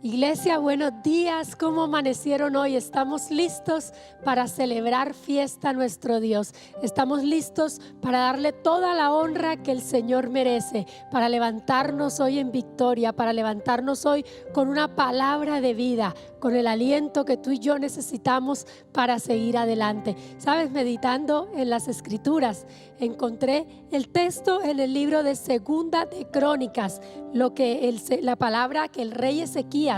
Iglesia, buenos días. ¿Cómo amanecieron hoy? Estamos listos para celebrar fiesta a nuestro Dios. Estamos listos para darle toda la honra que el Señor merece, para levantarnos hoy en victoria, para levantarnos hoy con una palabra de vida, con el aliento que tú y yo necesitamos para seguir adelante. Sabes, meditando en las Escrituras, encontré el texto en el libro de Segunda de Crónicas, la palabra que el rey Ezequías,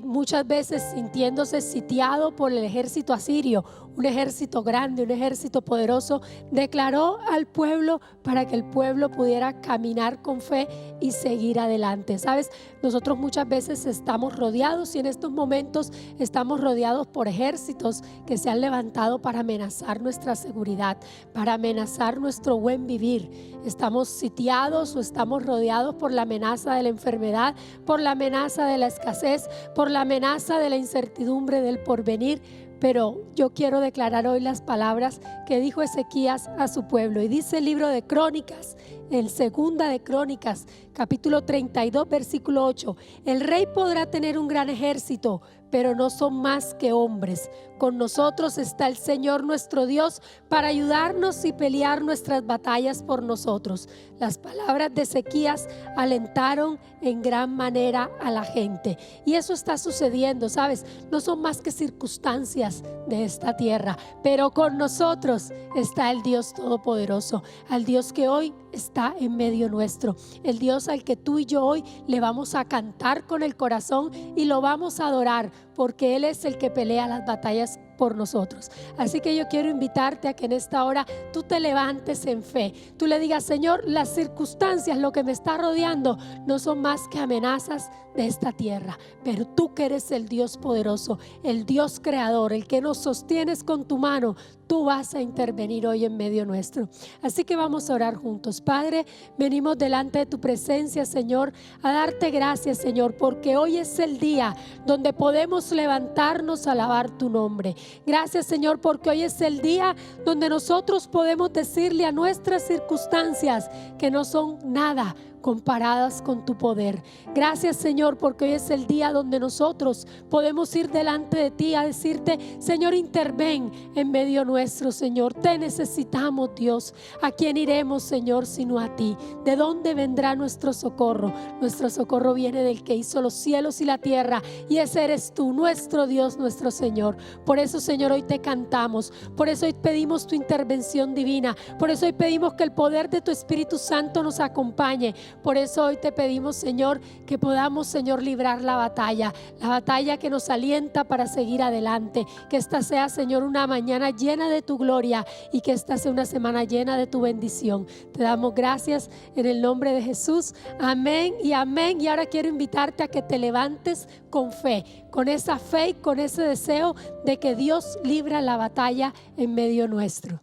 muchas veces sintiéndose sitiado por el ejército asirio, un ejército grande, un ejército poderoso, declaró al pueblo para que el pueblo pudiera caminar con fe y seguir adelante. Sabes, nosotros muchas veces estamos rodeados y en estos momentos estamos rodeados por ejércitos que se han levantado para amenazar nuestra seguridad, para amenazar nuestro buen vivir. Estamos sitiados o estamos rodeados por la amenaza de la enfermedad, por la amenaza de la escasez, por la amenaza de la incertidumbre del porvenir. Pero yo quiero declarar hoy las palabras que dijo Ezequías a su pueblo. Y dice el libro de Crónicas, en Segunda de Crónicas, capítulo 32, versículo 8: el rey podrá tener un gran ejército, pero no son más que hombres. Con nosotros está el Señor nuestro Dios para ayudarnos y pelear nuestras batallas por nosotros. Las palabras de Ezequías alentaron en gran manera a la gente. Y eso está sucediendo, ¿sabes? No son más que circunstancias de esta tierra, pero con nosotros está el Dios Todopoderoso, al Dios que hoy está en medio nuestro, el Dios al que tú y yo hoy le vamos a cantar con el corazón y lo vamos a adorar, porque Él es el que pelea las batallas por nosotros. Así que yo quiero invitarte a que en esta hora tú te levantes en fe, tú le digas: Señor, las circunstancias, lo que me está rodeando no son más que amenazas de esta tierra, pero tú que eres el Dios poderoso, el Dios creador, el que nos sostienes con tu mano, tú vas a intervenir hoy en medio nuestro. Así que vamos a orar juntos. Padre, venimos delante de tu presencia, Señor, a darte gracias, Señor, porque hoy es el día donde podemos levantarnos a alabar tu nombre. Gracias, Señor, porque hoy es el día donde nosotros podemos decirle a nuestras circunstancias que no son nada comparadas con tu poder. Gracias, Señor, porque hoy es el día donde nosotros podemos ir delante de ti a decirte: Señor, interven en medio nuestro, Señor. Te necesitamos, Dios. ¿A quién iremos, Señor, sino a ti? ¿De dónde vendrá nuestro socorro? Nuestro socorro viene del que hizo los cielos y la tierra, y ese eres tú, nuestro Dios, nuestro Señor. Por eso, Señor, hoy te cantamos. Por eso hoy pedimos tu intervención divina. Por eso hoy pedimos que el poder de tu Espíritu Santo nos acompañe. Por eso hoy te pedimos, Señor, que podamos, Señor, librar la batalla que nos alienta para seguir adelante. Que esta sea, Señor, una mañana llena de tu gloria y que esta sea una semana llena de tu bendición. Te damos gracias en el nombre de Jesús. Amén y amén. Y ahora quiero invitarte a que te levantes con fe, con esa fe y con ese deseo de que Dios libra la batalla en medio nuestro.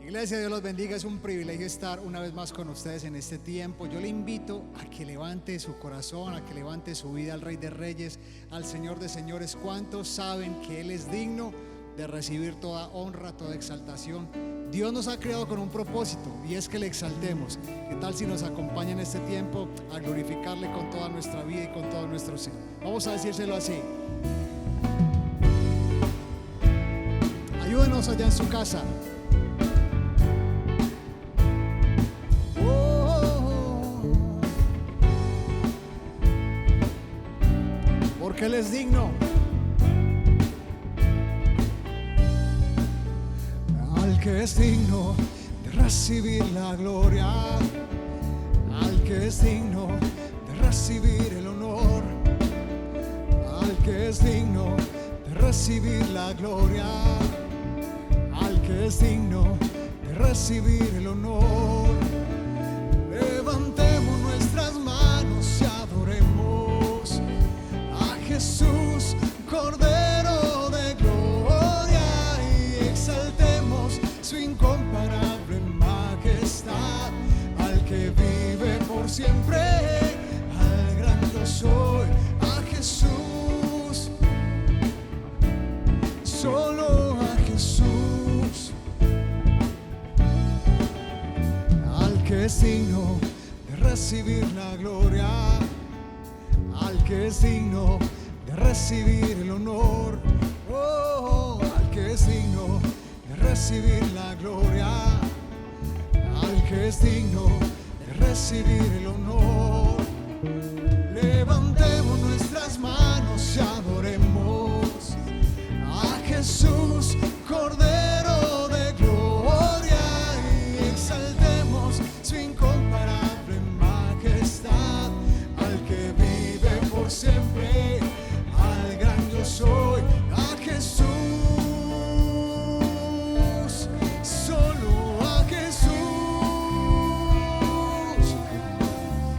Iglesia, Dios los bendiga. Es un privilegio estar una vez más con ustedes en este tiempo. Yo le invito a que levante su corazón, a que levante su vida al Rey de Reyes, al Señor de Señores. ¿Cuántos saben que Él es digno de recibir toda honra, toda exaltación? Dios nos ha creado con un propósito, y es que le exaltemos. ¿Qué tal si nos acompaña en este tiempo a glorificarle con toda nuestra vida y con todo nuestro ser? Vamos a decírselo así. Ayúdenos allá en su casa. Porque Él es digno. Al que es digno de recibir la gloria, al que es digno de recibir el honor, al que es digno de recibir la gloria, al que es digno de recibir el honor. Levantemos nuestras manos y adoremos a Jesús, Cordero de gloria, y exaltemos su incomparable majestad, al que vive por siempre, al gran yo soy, a Jesús, solo a Jesús, al que es digno de recibir la gloria, que es digno de recibir el honor, oh, al que es digno de recibir la gloria, al que es digno de recibir el honor. Levantemos nuestras manos y adoremos a Jesús, Cordero de gloria, y exaltemos su incomparable majestad, al que vive por siempre, al gran yo soy, a Jesús, solo a Jesús,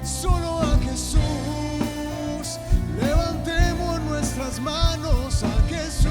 solo a Jesús. Levantemos nuestras manos a Jesús.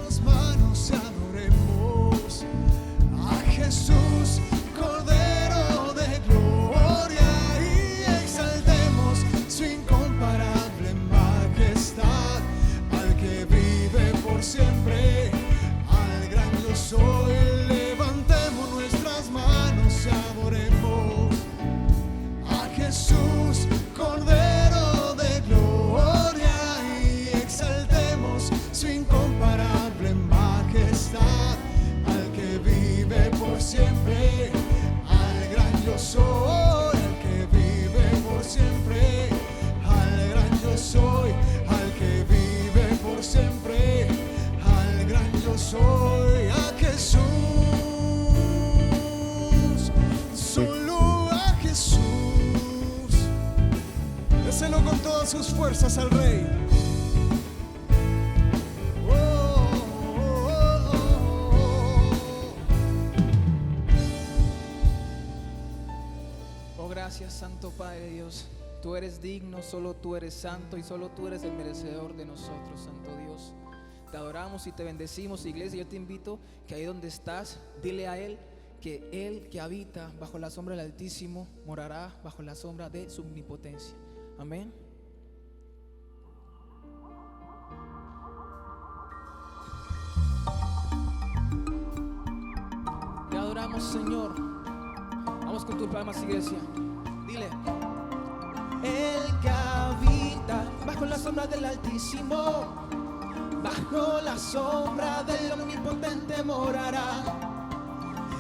Las manos y adoremos a Jesús, Cordero de gloria, y exaltemos su incomparable majestad, al que vive por siempre, al gran yo soy. Levantemos nuestras manos y adoremos a Jesús, Cordero de gloria, y exaltemos su incomparable majestad, al que vive por siempre, al gran yo soy, al que vive por siempre, al gran yo soy, al que vive por siempre, al gran yo soy, a Jesús, solo a Jesús. Déselo con todas sus fuerzas al Rey. Oh, gracias, Santo Padre Dios. Tú eres digno, solo tú eres santo y solo tú eres el merecedor de nosotros, Santo Dios. Te adoramos y te bendecimos, iglesia. Yo te invito que ahí donde estás, dile a Él que Él que habita bajo la sombra del Altísimo morará bajo la sombra de su omnipotencia. Amén. Te adoramos, Señor. Vamos con tus palmas, iglesia. Dile: El que habita bajo la sombra del Altísimo, bajo la sombra del Omnipotente morará.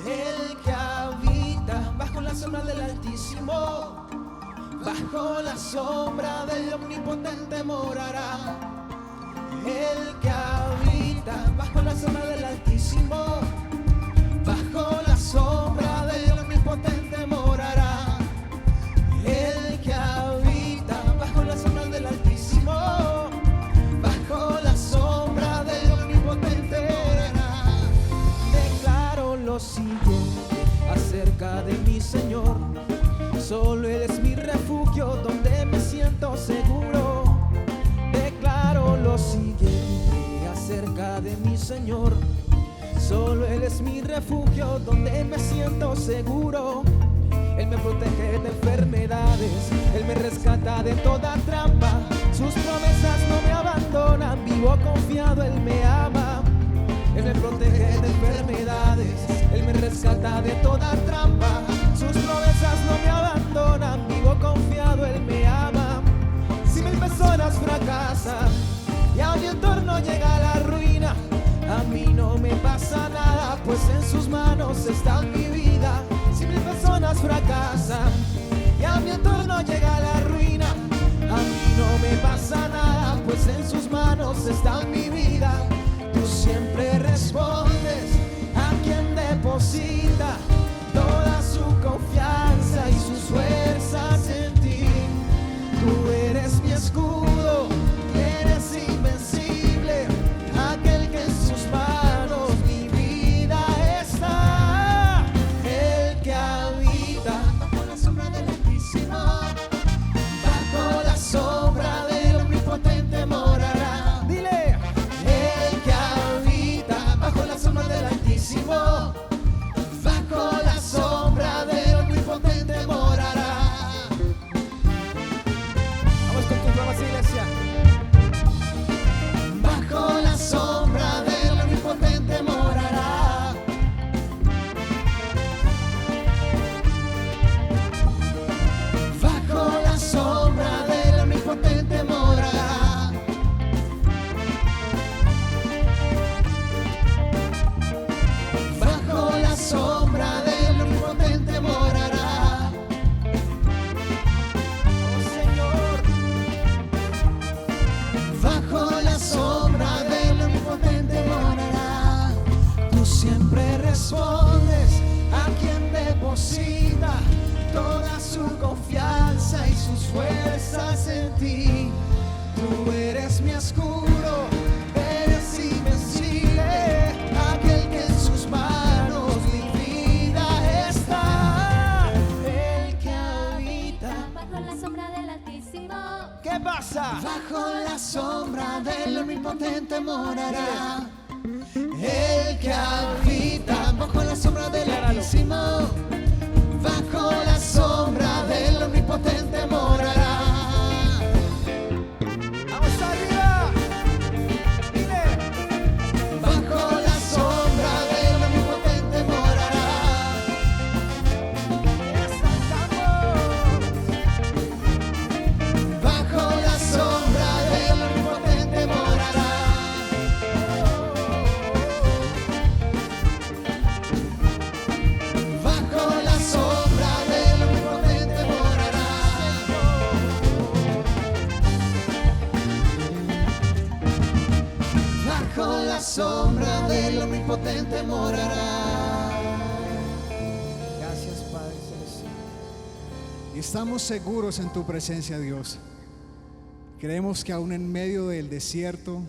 El que habita bajo la sombra del Altísimo, bajo la sombra del Omnipotente morará. El que habita bajo la sombra del Altísimo, bajo la sombra del Omnipotente morará. El que habita bajo la sombra del Altísimo, bajo la sombra del Omnipotente morará. Declaro lo siguiente acerca de mi Señor: solo Él es mi refugio donde me siento seguro. Declaro lo siguiente acerca de mi Señor: solo Él es mi refugio donde me siento seguro. Él me protege de enfermedades, Él me rescata de toda trampa. Sus promesas no me abandonan, vivo confiado, Él me ama. Él me protege de enfermedades, Él me rescata de toda trampa. Sus promesas no me abandonan, vivo confiado, Él me ama. Si 1000 personas fracasan y a mi entorno llega la ruina, a mí no me pasa nada, pues en sus manos está mi vida. Si 1000 personas fracasan y a mi entorno llega la ruina, a mí no me pasa nada, pues en sus manos está mi vida. Tú siempre respondes a quien deposita toda su confianza y sus fuerzas en ti. Tú eres mi escudo, eres invencible, aquel que en sus manos mi vida está. El que habita bajo la sombra del Altísimo, bajo la sombra del Omnipotente morará. Dile: respondes a quien deposita toda su confianza y sus fuerzas en ti. Tú eres mi escudo, eres invencible, aquel que en sus manos mi vida está. El que habita bajo la sombra del Altísimo. ¿Qué pasa? Bajo la sombra del Omnipotente morará. El que habita bajo la sombra del Altísimo, bajo la sombra del Omnipotente morará. Vamos arriba. Dile. Bajo la sombra del Omnipotente morará. Bajo la sombra del Omnipotente morará. Bajo la sombra del Omnipotente morará. Bajo la sombra del Omnipotente morará. Gracias, Padre Celestial. Y estamos seguros en tu presencia, Dios. Creemos que aún en medio del desierto,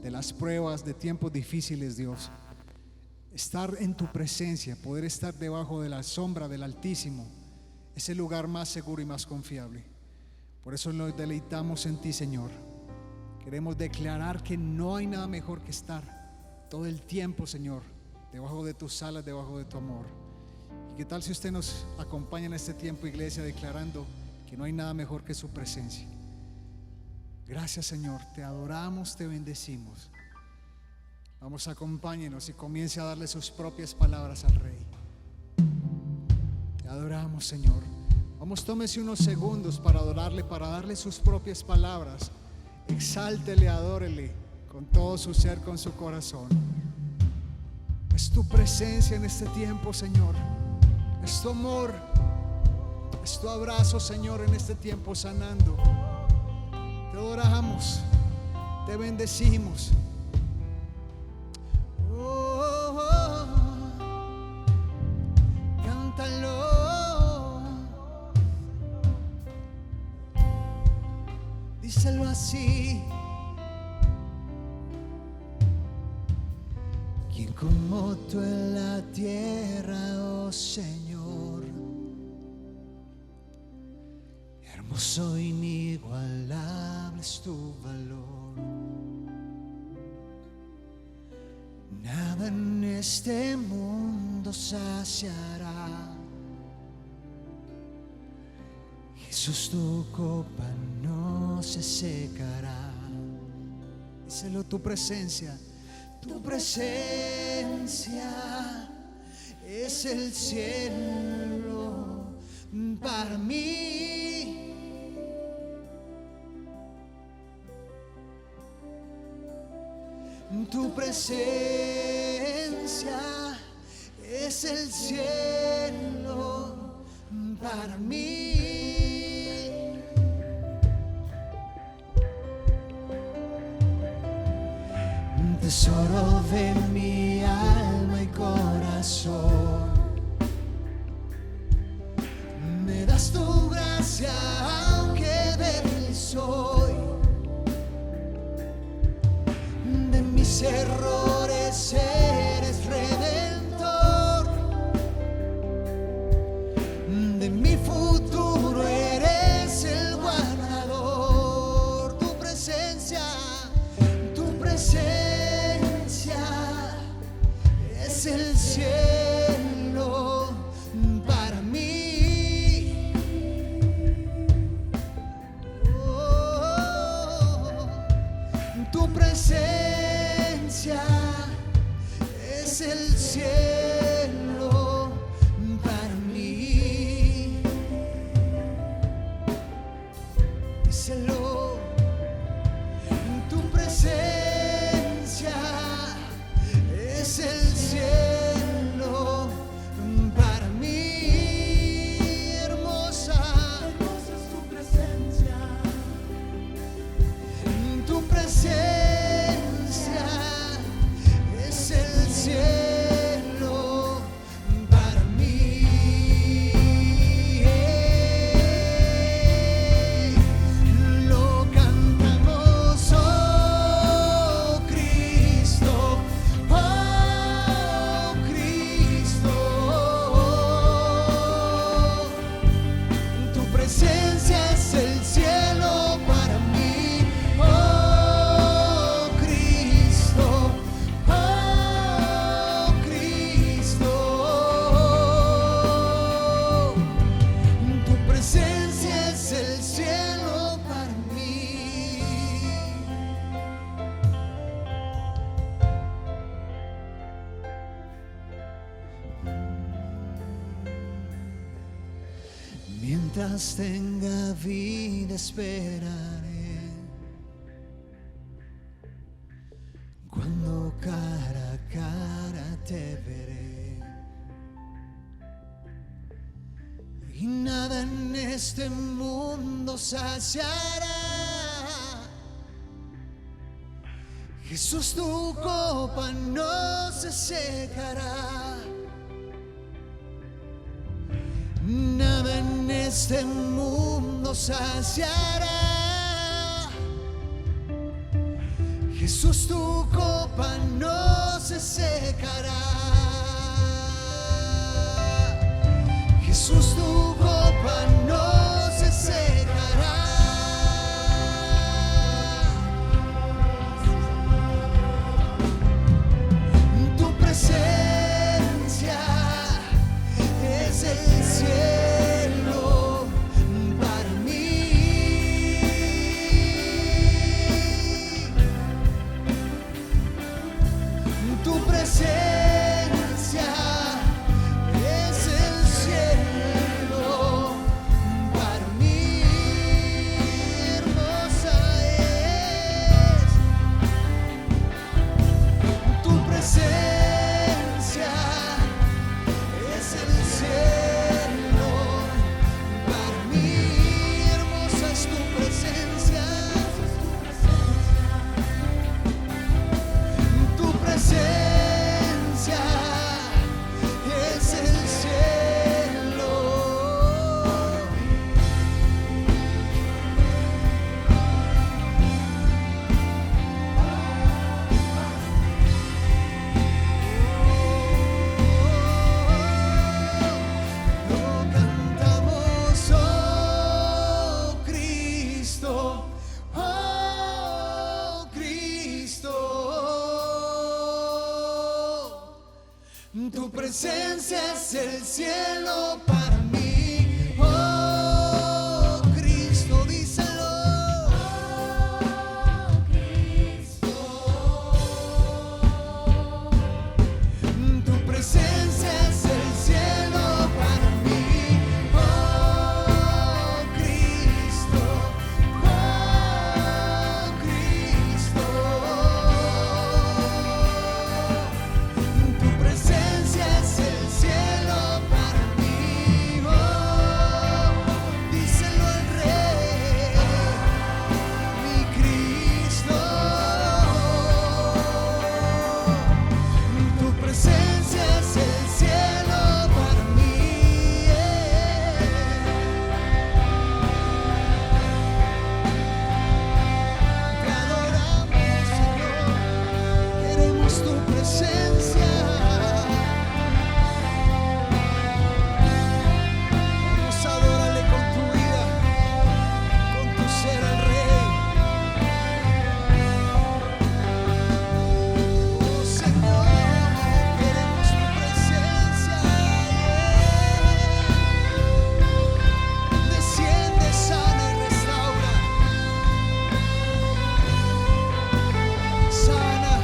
de las pruebas, de tiempos difíciles, Dios, estar en tu presencia, poder estar debajo de la sombra del Altísimo, es el lugar más seguro y más confiable. Por eso nos deleitamos en ti, Señor. Queremos declarar que no hay nada mejor que estar todo el tiempo, Señor, debajo de tus alas, debajo de tu amor. ¿Y qué tal si usted nos acompaña en este tiempo, iglesia, declarando que no hay nada mejor que su presencia? Gracias, Señor, te adoramos, te bendecimos. Vamos, acompáñenos y comience a darle sus propias palabras al Rey. Te adoramos, Señor. Vamos, tómese unos segundos para adorarle, para darle sus propias palabras. Exáltele, adórele con todo su ser, con su corazón. Es tu presencia en este tiempo, Señor. Es tu amor, es tu abrazo, Señor, en este tiempo sanando. Te adoramos, te bendecimos. Oh, oh, oh. Cántalo, díselo así. ¿Quién como tú en la tierra, oh Señor? Hermoso, inigualable es tu valor. Nada en este mundo saciará. Jesús, tu copa no se secará. Díselo, tu presencia. Tu presencia es el cielo para mí. Tu presencia es el cielo para mí. Tesoro de mi alma y corazón, me das tu gracia aunque débil soy. De mis errores eres redentor, de mi futuro eres el guardador. Tu presencia es el cielo para mí. Oh, tu presencia es el cielo para mí. Díselo, tu presencia es el cielo para mí. Hermosa, hermosa es tu presencia. Tu presencia es el cielo mientras tenga vida esperaré. Cuando cara a cara te veré. Y nada en este mundo saciará. Jesús, tu copa no se secará. Nada en este mundo saciará. Jesús, tu copa no se secará. Jesús, tu copa no se secará. Tu presencia es el cielo para mí. Tu presencia es el cielo para mí. Hermosa es tu presencia. Es el cielo para mí. Hermosa es tu presencia. Tu presencia es el cielo. Lo cantamos, oh Cristo, oh Cristo. Tu presencia es el cielo para mí, oh Cristo, díselo. Tu presencia es el cielo para mí, oh Cristo, oh Cristo. Tu presencia es el cielo para mí, oh, díselo al Rey, mi Cristo. Tu presencia es el cielo para mí. Te adoramos, Señor. Queremos tu presencia. Vamos a adorarle con tu vida, con tu ser al Rey. Oh Señor, queremos tu presencia. Desciende, sana y restaura. Sana,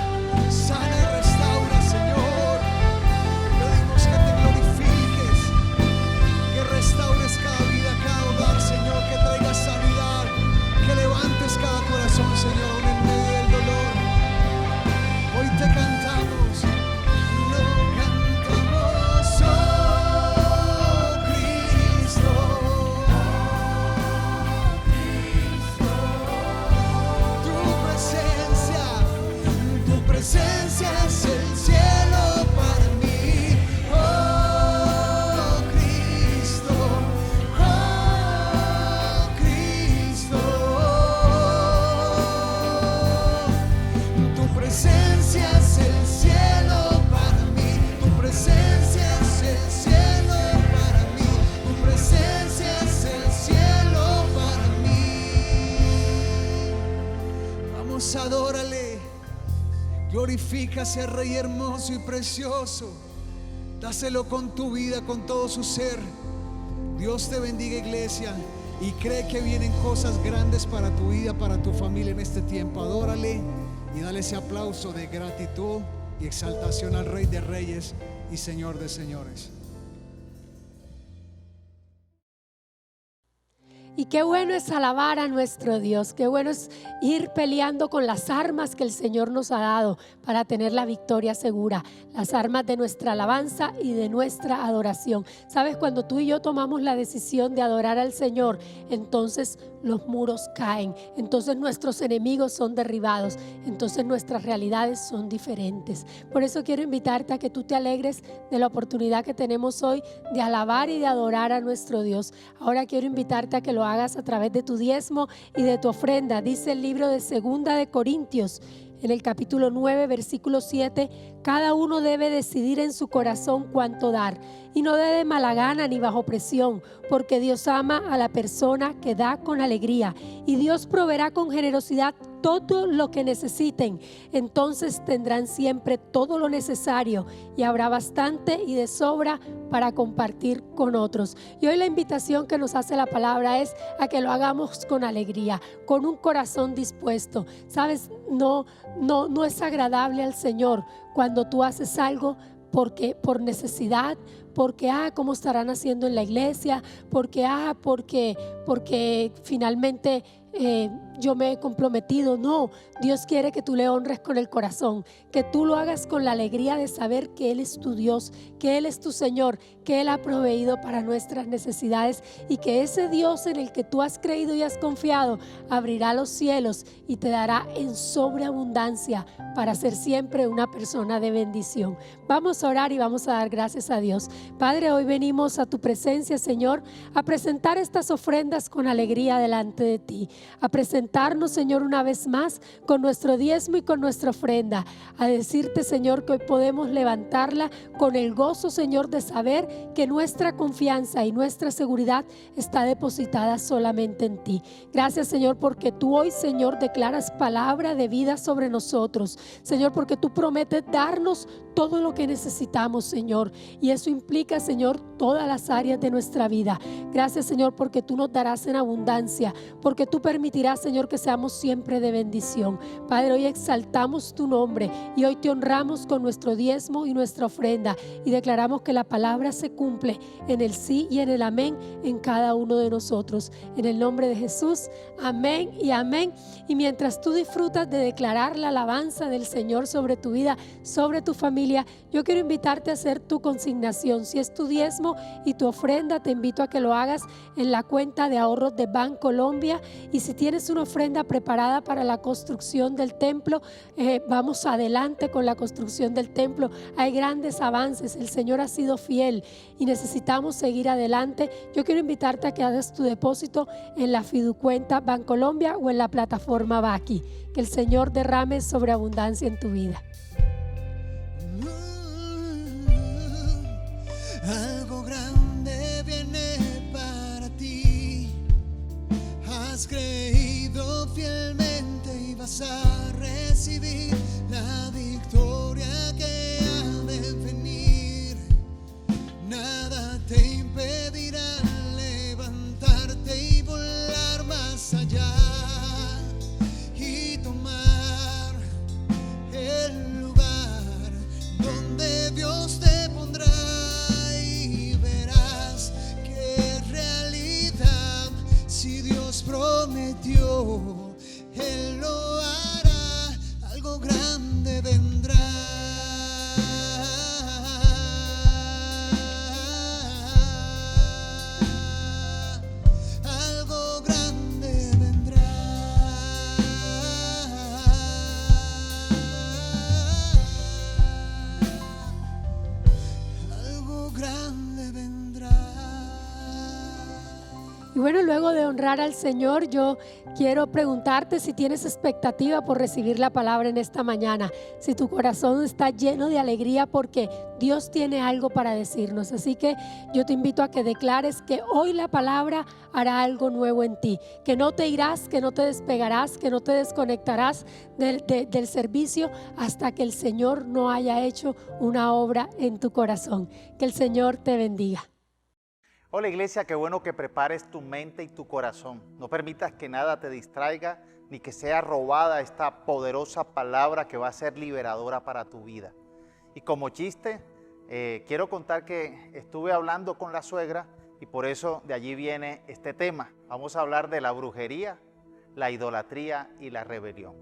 sana y restaura, Señor. Pedimos que te glorifiques, que restaures cada vida, cada hogar, Señor, que traigas sanidad, que levantes cada corazón, Señor, aún en medio del dolor. Hoy te cantamos, lo cantamos, oh Cristo. Tu presencia es el cielo para mí, oh Cristo, oh Cristo. Tu presencia es el cielo para mí, tu presencia es el cielo para mí, tu presencia es el cielo para mí. Vamos, adórale, glorifícase al Rey hermoso y precioso. Dáselo con tu vida, con todo su ser. Dios te bendiga, iglesia, y cree que vienen cosas grandes para tu vida, para tu familia en este tiempo. Adórale y dale ese aplauso de gratitud y exaltación al Rey de Reyes y Señor de Señores. Y qué bueno es alabar a nuestro Dios, qué bueno es ir peleando con las armas que el Señor nos ha dado para tener la victoria segura, las armas de nuestra alabanza y de nuestra adoración. Sabes, cuando tú y yo tomamos la decisión de adorar al Señor, entonces los muros caen, entonces nuestros enemigos son derribados, entonces nuestras realidades son diferentes. Por eso quiero invitarte a que tú te alegres de la oportunidad que tenemos hoy de alabar y de adorar a nuestro Dios. Ahora quiero invitarte a que lo hagas a través de tu diezmo y de tu ofrenda. Dice el libro de 2 Corintios, en el capítulo 9, versículo 7, cada uno debe decidir en su corazón cuánto dar, y no dé de mala gana ni bajo presión, porque Dios ama a la persona que da con alegría, y Dios proveerá con generosidad todo lo que necesiten. Entonces tendrán siempre todo lo necesario y habrá bastante y de sobra para compartir con otros. Y hoy la invitación que nos hace la palabra es a que lo hagamos con alegría, con un corazón dispuesto. Sabes, no es agradable al Señor cuando tú haces algo por necesidad, porque cómo estarán haciendo en la iglesia, porque finalmente yo me he comprometido. No, Dios quiere que tú le honres con el corazón, que tú lo hagas con la alegría de saber que Él es tu Dios, que Él es tu Señor, que Él ha proveído para nuestras necesidades y que ese Dios en el que tú has creído y has confiado abrirá los cielos y te dará en sobreabundancia para ser siempre una persona de bendición. Vamos a orar y vamos a dar gracias a Dios. Padre, hoy venimos a tu presencia, Señor, a presentar estas ofrendas con alegría delante de ti, a presentarnos, Señor, una vez más con nuestro diezmo y con nuestra ofrenda, a decirte, Señor, que hoy podemos levantarla con el gozo, Señor, de saber que nuestra confianza y nuestra seguridad está depositada solamente en ti. Gracias, Señor, porque tú hoy, Señor, declaras palabra de vida sobre nosotros, Señor, porque tú prometes darnos todo lo que necesitamos, Señor, y eso implica, Señor, todas las áreas de nuestra vida. Gracias, Señor, porque tú nos darás en abundancia, porque tú permitirás, Señor, que seamos siempre de bendición. Padre, hoy exaltamos tu nombre y hoy te honramos con nuestro diezmo y nuestra ofrenda y declaramos que la palabra se cumple en el sí y en el amén en cada uno de nosotros. En el nombre de Jesús, amén y amén. Y mientras tú disfrutas de declarar la alabanza del Señor sobre tu vida, sobre tu familia, yo quiero invitarte a hacer tu consignación. Si es tu diezmo y tu ofrenda, te invito a que lo hagas en la cuenta de ahorros de Bancolombia. Y si tienes una ofrenda preparada para la construcción del templo, vamos adelante con la construcción del templo. Hay grandes avances, el Señor ha sido fiel y necesitamos seguir adelante. Yo quiero invitarte a que hagas tu depósito en la fiducuenta Bancolombia o en la plataforma Baki. Que el Señor derrame sobreabundancia en tu vida. Algo grande viene para ti. Has creído fielmente y vas a recibir la victoria que ha de venir. Nada te impedirá levantarte y volar más allá y tomar el lugar donde Dios te pondrá. Si Dios prometió, Él lo hará, algo grande vendrá. Algo grande vendrá. Algo grande vendrá. Y bueno, luego de honrar al Señor, yo quiero preguntarte si tienes expectativa por recibir la palabra en esta mañana, si tu corazón está lleno de alegría porque Dios tiene algo para decirnos. Así que yo te invito a que declares que hoy la palabra hará algo nuevo en ti, que no te irás, que no te despegarás, que no te desconectarás del servicio hasta que el Señor no haya hecho una obra en tu corazón. Que el Señor te bendiga. Hola iglesia, qué bueno que prepares tu mente y tu corazón. No permitas que nada te distraiga ni que sea robada esta poderosa palabra que va a ser liberadora para tu vida. Y como chiste, quiero contar que estuve hablando con la suegra Y por eso de allí viene este tema. Vamos a hablar de la brujería, la idolatría y la rebelión.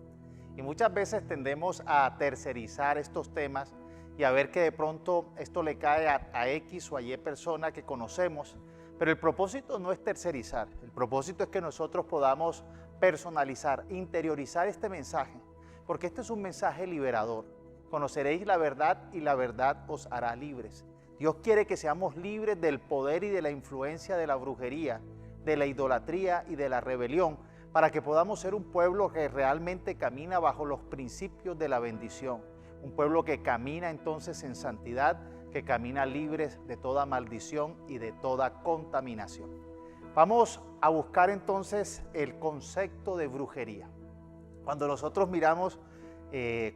Y muchas veces tendemos a tercerizar estos temas y a ver que de pronto esto le cae a X o a Y persona que conocemos, pero el propósito no es tercerizar, el propósito es que nosotros podamos personalizar, interiorizar este mensaje, porque este es un mensaje liberador. Conoceréis la verdad y la verdad os hará libres. Dios quiere que seamos libres del poder y de la influencia de la brujería, de la idolatría y de la rebelión, para que podamos ser un pueblo que realmente camina bajo los principios de la bendición. Un pueblo que camina entonces en santidad, que camina libres de toda maldición y de toda contaminación. Vamos a buscar entonces el concepto de brujería. Cuando nosotros miramos qué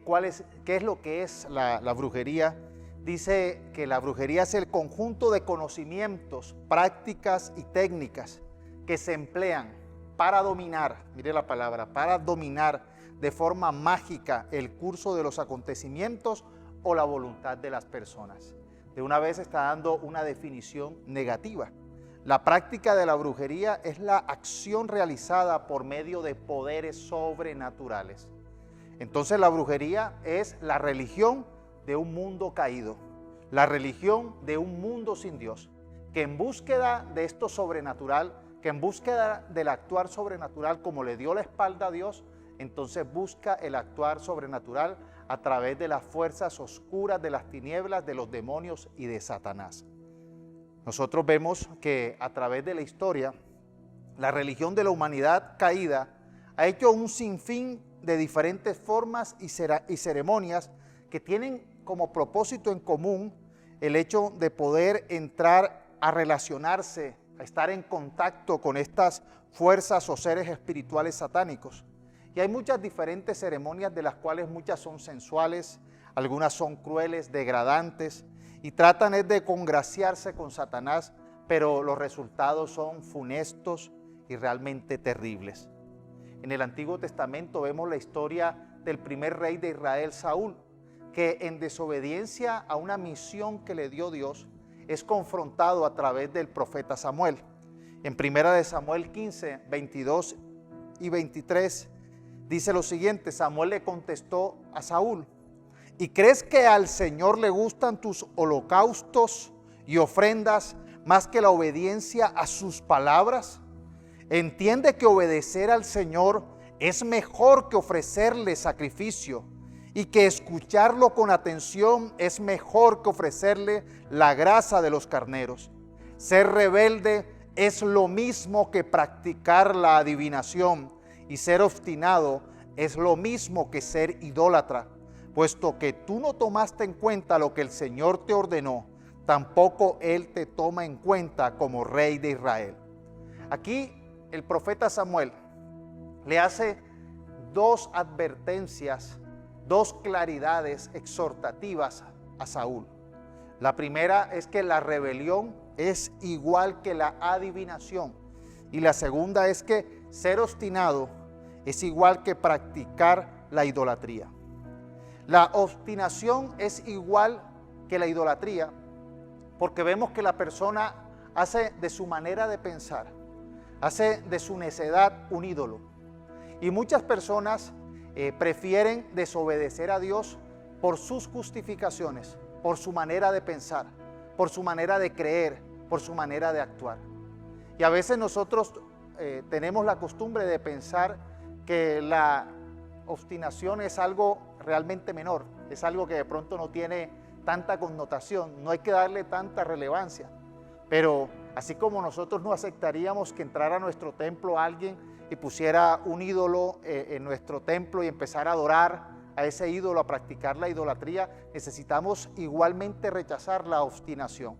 es lo que es la brujería, dice que la brujería es el conjunto de conocimientos, prácticas y técnicas que se emplean para dominar, mire la palabra, para dominar de forma mágica el curso de los acontecimientos o la voluntad de las personas. De una vez está dando una definición negativa. La práctica de la brujería es la acción realizada por medio de poderes sobrenaturales. Entonces la brujería es la religión de un mundo caído, la religión de un mundo sin Dios, que en búsqueda de esto sobrenatural, que en búsqueda del actuar sobrenatural, como le dio la espalda a Dios, entonces busca el actuar sobrenatural a través de las fuerzas oscuras de las tinieblas, de los demonios y de Satanás. Nosotros vemos que a través de la historia, la religión de la humanidad caída ha hecho un sinfín de diferentes formas y ceremonias que tienen como propósito en común el hecho de poder entrar a relacionarse, a estar en contacto con estas fuerzas o seres espirituales satánicos. Y hay muchas diferentes ceremonias, de las cuales muchas son sensuales, algunas son crueles, degradantes, y tratan de congraciarse con Satanás, pero los resultados son funestos y realmente terribles. En el Antiguo Testamento vemos la historia del primer rey de Israel, Saúl, que en desobediencia a una misión que le dio Dios, es confrontado a través del profeta Samuel. En 1 Samuel 15, 22 y 23, dice lo siguiente: Samuel le contestó a Saúl: ¿y crees que al Señor le gustan tus holocaustos y ofrendas más que la obediencia a sus palabras? Entiende que obedecer al Señor es mejor que ofrecerle sacrificio, y que escucharlo con atención es mejor que ofrecerle la grasa de los carneros. Ser rebelde es lo mismo que practicar la adivinación, y ser obstinado es lo mismo que ser idólatra, puesto que tú no tomaste en cuenta lo que el Señor te ordenó, tampoco Él te toma en cuenta como rey de Israel. Aquí el profeta Samuel le hace dos advertencias, dos claridades exhortativas a Saúl. La primera es que la rebelión es igual que la adivinación, y la segunda es que ser obstinado es igual que practicar la idolatría. La obstinación es igual que la idolatría, porque vemos que la persona hace de su manera de pensar, hace de su necedad un ídolo. Y muchas personas prefieren desobedecer a Dios por sus justificaciones, por su manera de pensar, por su manera de creer, por su manera de actuar. Y a veces nosotros tenemos la costumbre de pensar que la obstinación es algo realmente menor, es algo que de pronto no tiene tanta connotación, no hay que darle tanta relevancia. Pero así como nosotros no aceptaríamos que entrara a nuestro templo alguien y pusiera un ídolo en nuestro templo y empezara a adorar a ese ídolo, a practicar la idolatría, necesitamos igualmente rechazar la obstinación.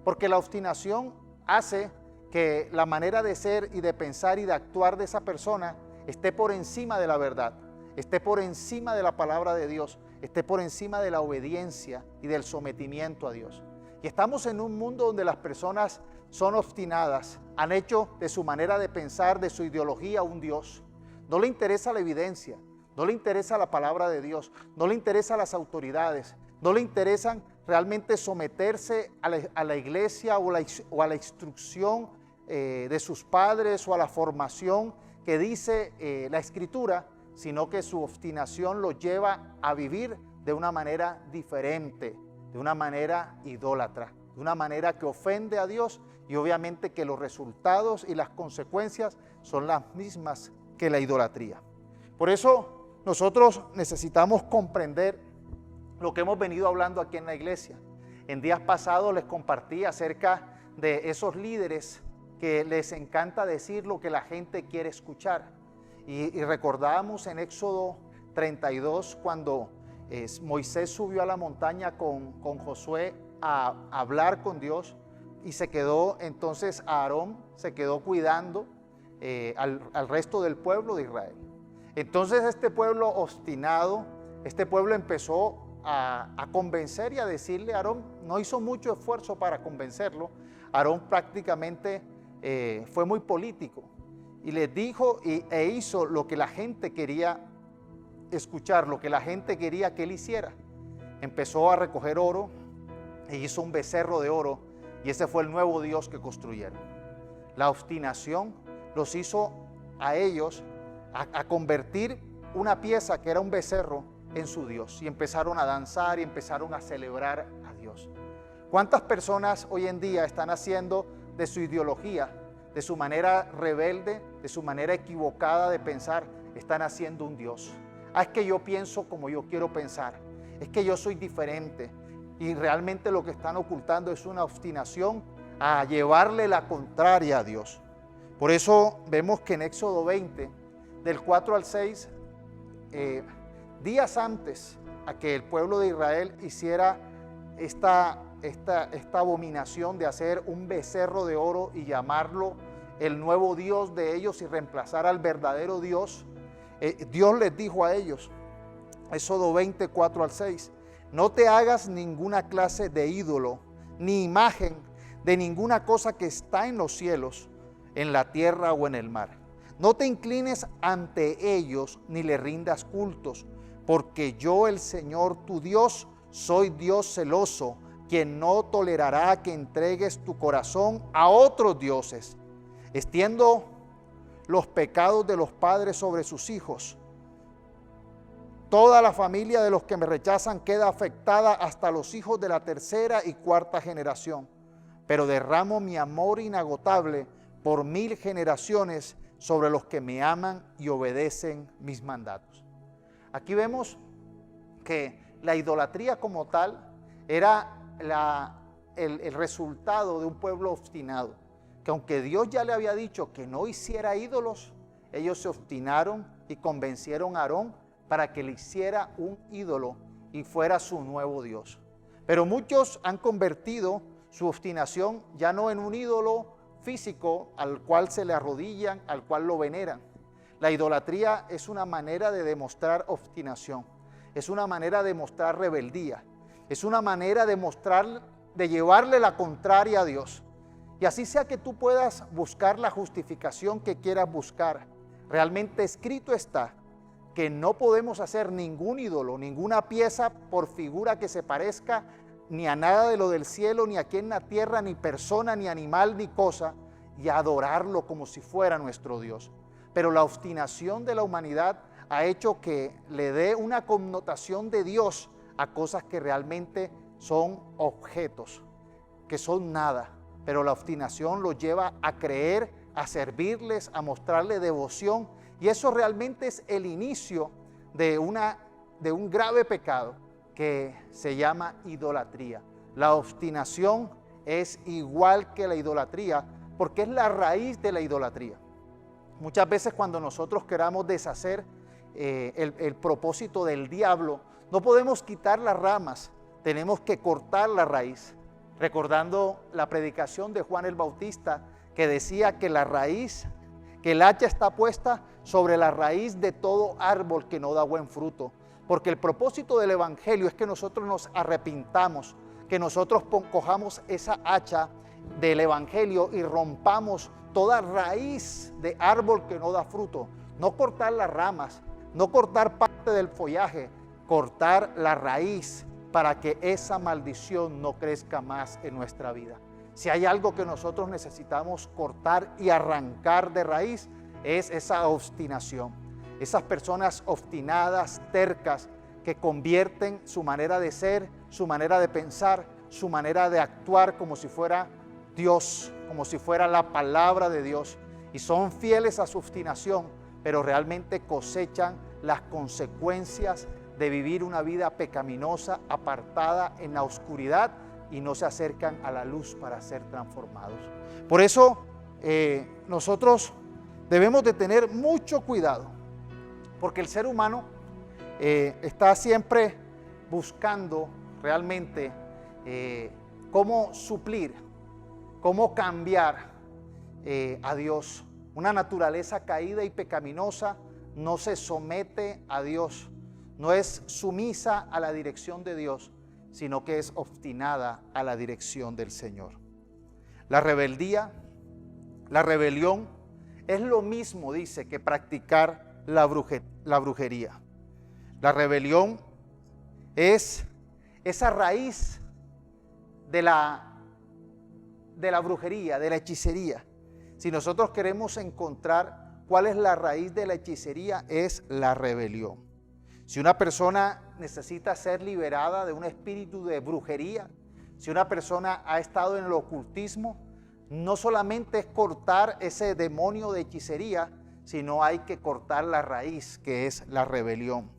Porque la obstinación hace que la manera de ser y de pensar y de actuar de esa persona esté por encima de la verdad, esté por encima de la palabra de Dios, esté por encima de la obediencia y del sometimiento a Dios. Y estamos en un mundo donde las personas son obstinadas, han hecho de su manera de pensar, de su ideología, un Dios. No le interesa la evidencia, no le interesa la palabra de Dios, no le interesan las autoridades, no le interesan realmente someterse a la iglesia o a la instrucción de sus padres o a la formación que dice la Escritura, sino que su obstinación los lleva a vivir de una manera diferente, de una manera idólatra, de una manera que ofende a Dios, y obviamente que los resultados y las consecuencias son las mismas que la idolatría. Por eso nosotros necesitamos comprender lo que hemos venido hablando aquí en la iglesia. En días pasados les compartí acerca de esos líderes que les encanta decir lo que la gente quiere escuchar. Y recordábamos en Éxodo 32 cuando Moisés subió a la montaña con Josué a hablar con Dios, y se quedó entonces Aarón, se quedó cuidando al resto del pueblo de Israel. Entonces este pueblo obstinado, este pueblo empezó a convencer y a decirle a Aarón, no hizo mucho esfuerzo para convencerlo. Aarón prácticamente fue muy político y les dijo e hizo lo que la gente quería escuchar, lo que la gente quería que él hiciera. Empezó a recoger oro e hizo un becerro de oro, y ese fue el nuevo Dios que construyeron. La obstinación los hizo a ellos a convertir una pieza que era un becerro en su Dios, y empezaron a danzar y empezaron a celebrar a Dios. ¿Cuántas personas hoy en día están haciendo de su ideología, de su manera rebelde, de su manera equivocada de pensar, están haciendo un Dios? Es que yo pienso como yo quiero pensar, es que yo soy diferente, y realmente lo que están ocultando es una obstinación a llevarle la contraria a Dios. Por eso vemos que en Éxodo 20, del 4 al 6, días antes a que el pueblo de Israel hiciera esta abominación de hacer un becerro de oro y llamarlo el nuevo Dios de ellos y reemplazar al verdadero Dios, Dios les dijo a ellos, Éxodo 20, 4 al 6, no te hagas ninguna clase de ídolo, ni imagen de ninguna cosa que está en los cielos, en la tierra o en el mar. No te inclines ante ellos ni le rindas cultos, porque yo, el Señor tu Dios, soy Dios celoso, quien no tolerará que entregues tu corazón a otros dioses. Extiendo los pecados de los padres sobre sus hijos. Toda la familia de los que me rechazan queda afectada hasta los hijos de la tercera y cuarta generación. Pero derramo mi amor inagotable por 1000 generaciones sobre los que me aman y obedecen mis mandatos. Aquí vemos que la idolatría como tal era el resultado de un pueblo obstinado, que aunque Dios ya le había dicho que no hiciera ídolos, ellos se obstinaron y convencieron a Aarón para que le hiciera un ídolo y fuera su nuevo Dios. Pero muchos han convertido su obstinación ya no en un ídolo físico al cual se le arrodillan, al cual lo veneran. La idolatría es una manera de demostrar obstinación, es una manera de mostrar rebeldía, es una manera de mostrar, de llevarle la contraria a Dios. Y así sea que tú puedas buscar la justificación que quieras buscar, realmente escrito está que no podemos hacer ningún ídolo, ninguna pieza por figura que se parezca ni a nada de lo del cielo, ni aquí en la tierra, ni persona, ni animal, ni cosa, y adorarlo como si fuera nuestro Dios. Pero la obstinación de la humanidad ha hecho que le dé una connotación de Dios a cosas que realmente son objetos, que son nada. Pero la obstinación los lleva a creer, a servirles, a mostrarle devoción, y eso realmente es el inicio de un grave pecado que se llama idolatría. La obstinación es igual que la idolatría porque es la raíz de la idolatría. Muchas veces cuando nosotros queramos deshacer el propósito del diablo, no podemos quitar las ramas, tenemos que cortar la raíz. Recordando la predicación de Juan el Bautista que decía que la raíz, que el hacha está puesta sobre la raíz de todo árbol que no da buen fruto. Porque el propósito del evangelio es que nosotros nos arrepintamos, que nosotros cojamos esa hacha del evangelio y rompamos toda raíz de árbol que no da fruto. No cortar las ramas, no cortar parte del follaje, cortar la raíz para que esa maldición no crezca más en nuestra vida. Si hay algo que nosotros necesitamos cortar y arrancar de raíz, es esa obstinación. Esas personas obstinadas, tercas, que convierten su manera de ser, su manera de pensar, su manera de actuar como si fuera Dios, como si fuera la palabra de Dios. Y son fieles a su obstinación, pero realmente cosechan las consecuencias de vivir una vida pecaminosa, apartada en la oscuridad, y no se acercan a la luz para ser transformados. Por eso nosotros debemos de tener mucho cuidado, porque el ser humano está siempre buscando realmente cómo suplir, cómo cambiar a Dios. Una naturaleza caída y pecaminosa no se somete a Dios, no es sumisa a la dirección de Dios, sino que es obstinada a la dirección del Señor. La rebeldía, la rebelión, es lo mismo, dice, que practicar la brujería. La rebelión es esa raíz de la brujería, de la hechicería. Si nosotros queremos encontrar cuál es la raíz de la hechicería, es la rebelión. Si una persona necesita ser liberada de un espíritu de brujería, si una persona ha estado en el ocultismo, no solamente es cortar ese demonio de hechicería, sino hay que cortar la raíz, que es la rebelión.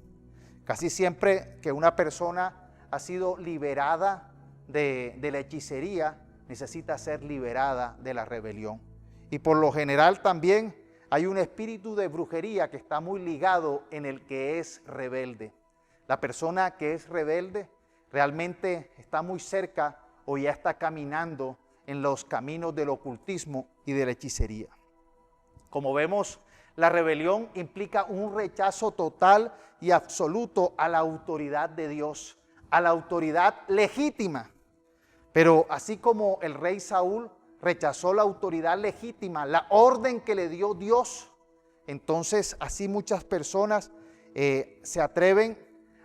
Casi siempre que una persona ha sido liberada de la hechicería, necesita ser liberada de la rebelión. Y por lo general también hay un espíritu de brujería que está muy ligado en el que es rebelde. La persona que es rebelde realmente está muy cerca o ya está caminando en los caminos del ocultismo y de la hechicería. Como vemos, la rebelión implica un rechazo total y absoluto a la autoridad de Dios, a la autoridad legítima. Pero así como el rey Saúl rechazó la autoridad legítima, la orden que le dio Dios, entonces así muchas personas se atreven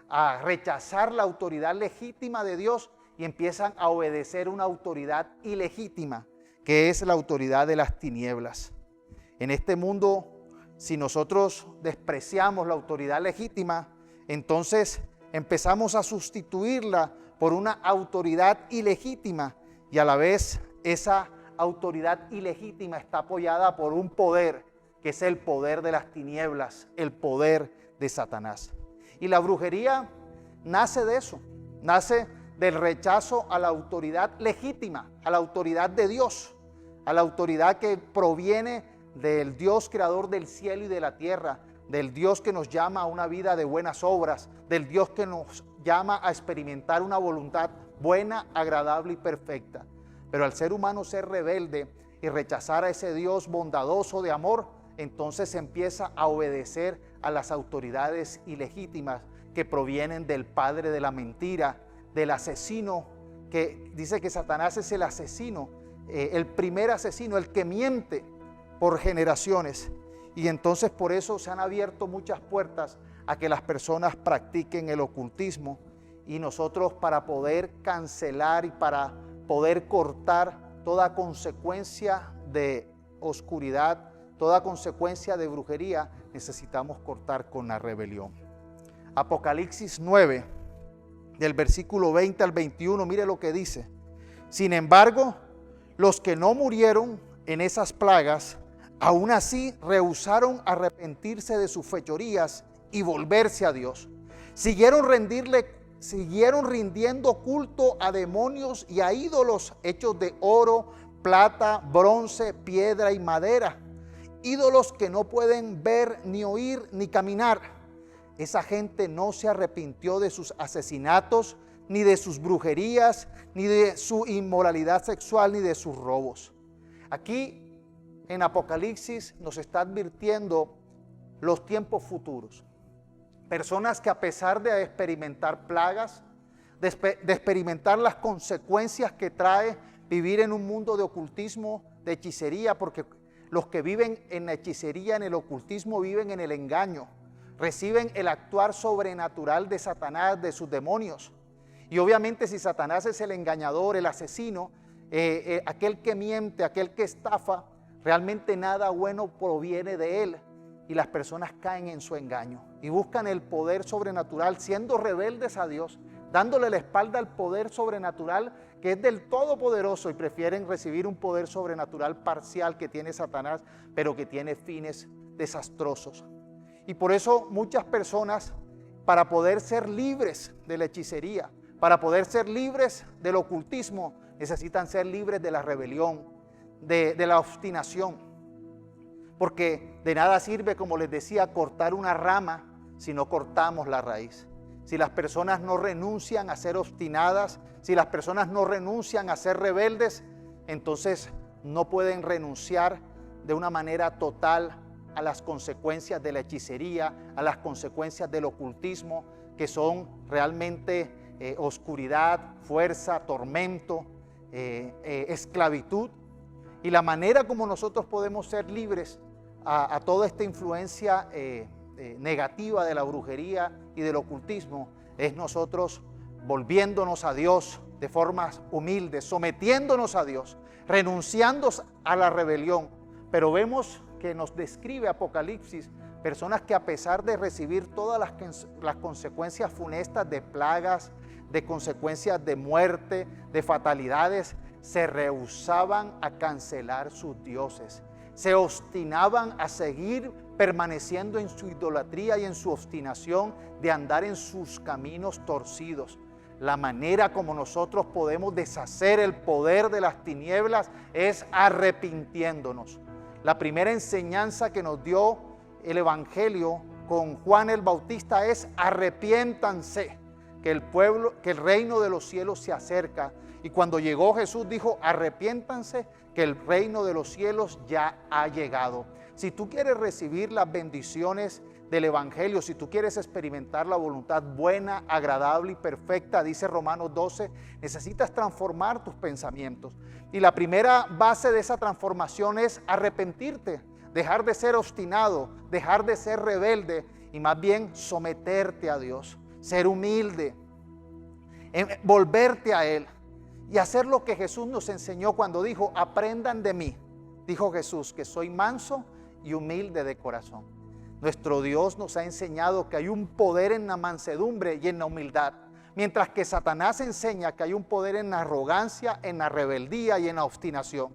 a rechazar la autoridad legítima de Dios y empiezan a obedecer una autoridad ilegítima, que es la autoridad de las tinieblas. En este mundo, si nosotros despreciamos la autoridad legítima, entonces empezamos a sustituirla por una autoridad ilegítima, y a la vez esa autoridad ilegítima está apoyada por un poder, que es el poder de las tinieblas, el poder de Satanás. Y la brujería nace de eso, nace del rechazo a la autoridad legítima, a la autoridad de Dios, a la autoridad que proviene del Dios creador del cielo y de la tierra, del Dios que nos llama a una vida de buenas obras, del Dios que nos llama a experimentar una voluntad buena, agradable y perfecta. Pero al ser humano ser rebelde y rechazar a ese Dios bondadoso de amor, entonces empieza a obedecer a las autoridades ilegítimas que provienen del padre de la mentira, del asesino, que dice que Satanás es el asesino, el primer asesino, el que miente por generaciones. Y entonces por eso se han abierto muchas puertas a que las personas practiquen el ocultismo, y nosotros, para poder cancelar y para poder cortar toda consecuencia de oscuridad, toda consecuencia de brujería, necesitamos cortar con la rebelión. Apocalipsis 9, del versículo 20 al 21, mire lo que dice. Sin embargo, los que no murieron en esas plagas, aún así rehusaron arrepentirse de sus fechorías y volverse a Dios. Siguieron rindiendo culto a demonios y a ídolos hechos de oro, plata, bronce, piedra y madera. Ídolos que no pueden ver, ni oír, ni caminar. Esa gente no se arrepintió de sus asesinatos, ni de sus brujerías, ni de su inmoralidad sexual, ni de sus robos. Aquí en Apocalipsis nos está advirtiendo los tiempos futuros. Personas que, a pesar de experimentar plagas, de experimentar las consecuencias que trae vivir en un mundo de ocultismo, de hechicería, porque los que viven en la hechicería, en el ocultismo, viven en el engaño, reciben el actuar sobrenatural de Satanás, de sus demonios. Y obviamente si Satanás es el engañador, el asesino, aquel que miente, aquel que estafa, realmente nada bueno proviene de él. Y las personas caen en su engaño y buscan el poder sobrenatural siendo rebeldes a Dios, dándole la espalda al poder sobrenatural que es del Todopoderoso, y prefieren recibir un poder sobrenatural parcial que tiene Satanás, pero que tiene fines desastrosos. Y por eso muchas personas, para poder ser libres de la hechicería, para poder ser libres del ocultismo, necesitan ser libres de la rebelión, de la obstinación. Porque de nada sirve, como les decía, cortar una rama si no cortamos la raíz. Si las personas no renuncian a ser obstinadas, si las personas no renuncian a ser rebeldes, entonces no pueden renunciar de una manera total a las consecuencias de la hechicería, a las consecuencias del ocultismo, que son realmente oscuridad, fuerza, tormento, esclavitud. Y la manera como nosotros podemos ser libres a toda esta influencia negativa de la brujería y del ocultismo es nosotros volviéndonos a Dios de formas humildes, sometiéndonos a Dios, renunciando a la rebelión. Pero vemos que nos describe Apocalipsis personas que, a pesar de recibir todas las consecuencias funestas de plagas, de consecuencias de muerte, de fatalidades, se rehusaban a cancelar sus dioses, se obstinaban a seguir permaneciendo en su idolatría y en su obstinación de andar en sus caminos torcidos. La manera como nosotros podemos deshacer el poder de las tinieblas es arrepintiéndonos. La primera enseñanza que nos dio el Evangelio con Juan el Bautista es: arrepiéntanse, que el reino de los cielos se acerca. Y cuando llegó Jesús dijo: arrepiéntanse, que el reino de los cielos ya ha llegado. Si tú quieres recibir las bendiciones del Evangelio, si tú quieres experimentar la voluntad buena, agradable y perfecta, dice Romanos 12, necesitas transformar tus pensamientos. Y la primera base de esa transformación es arrepentirte, dejar de ser obstinado, dejar de ser rebelde y más bien someterte a Dios, ser humilde, volverte a Él y hacer lo que Jesús nos enseñó cuando dijo: aprendan de mí, dijo Jesús, que soy manso y humilde de corazón. Nuestro Dios nos ha enseñado que hay un poder en la mansedumbre y en la humildad, mientras que Satanás enseña que hay un poder en la arrogancia, en la rebeldía y en la obstinación.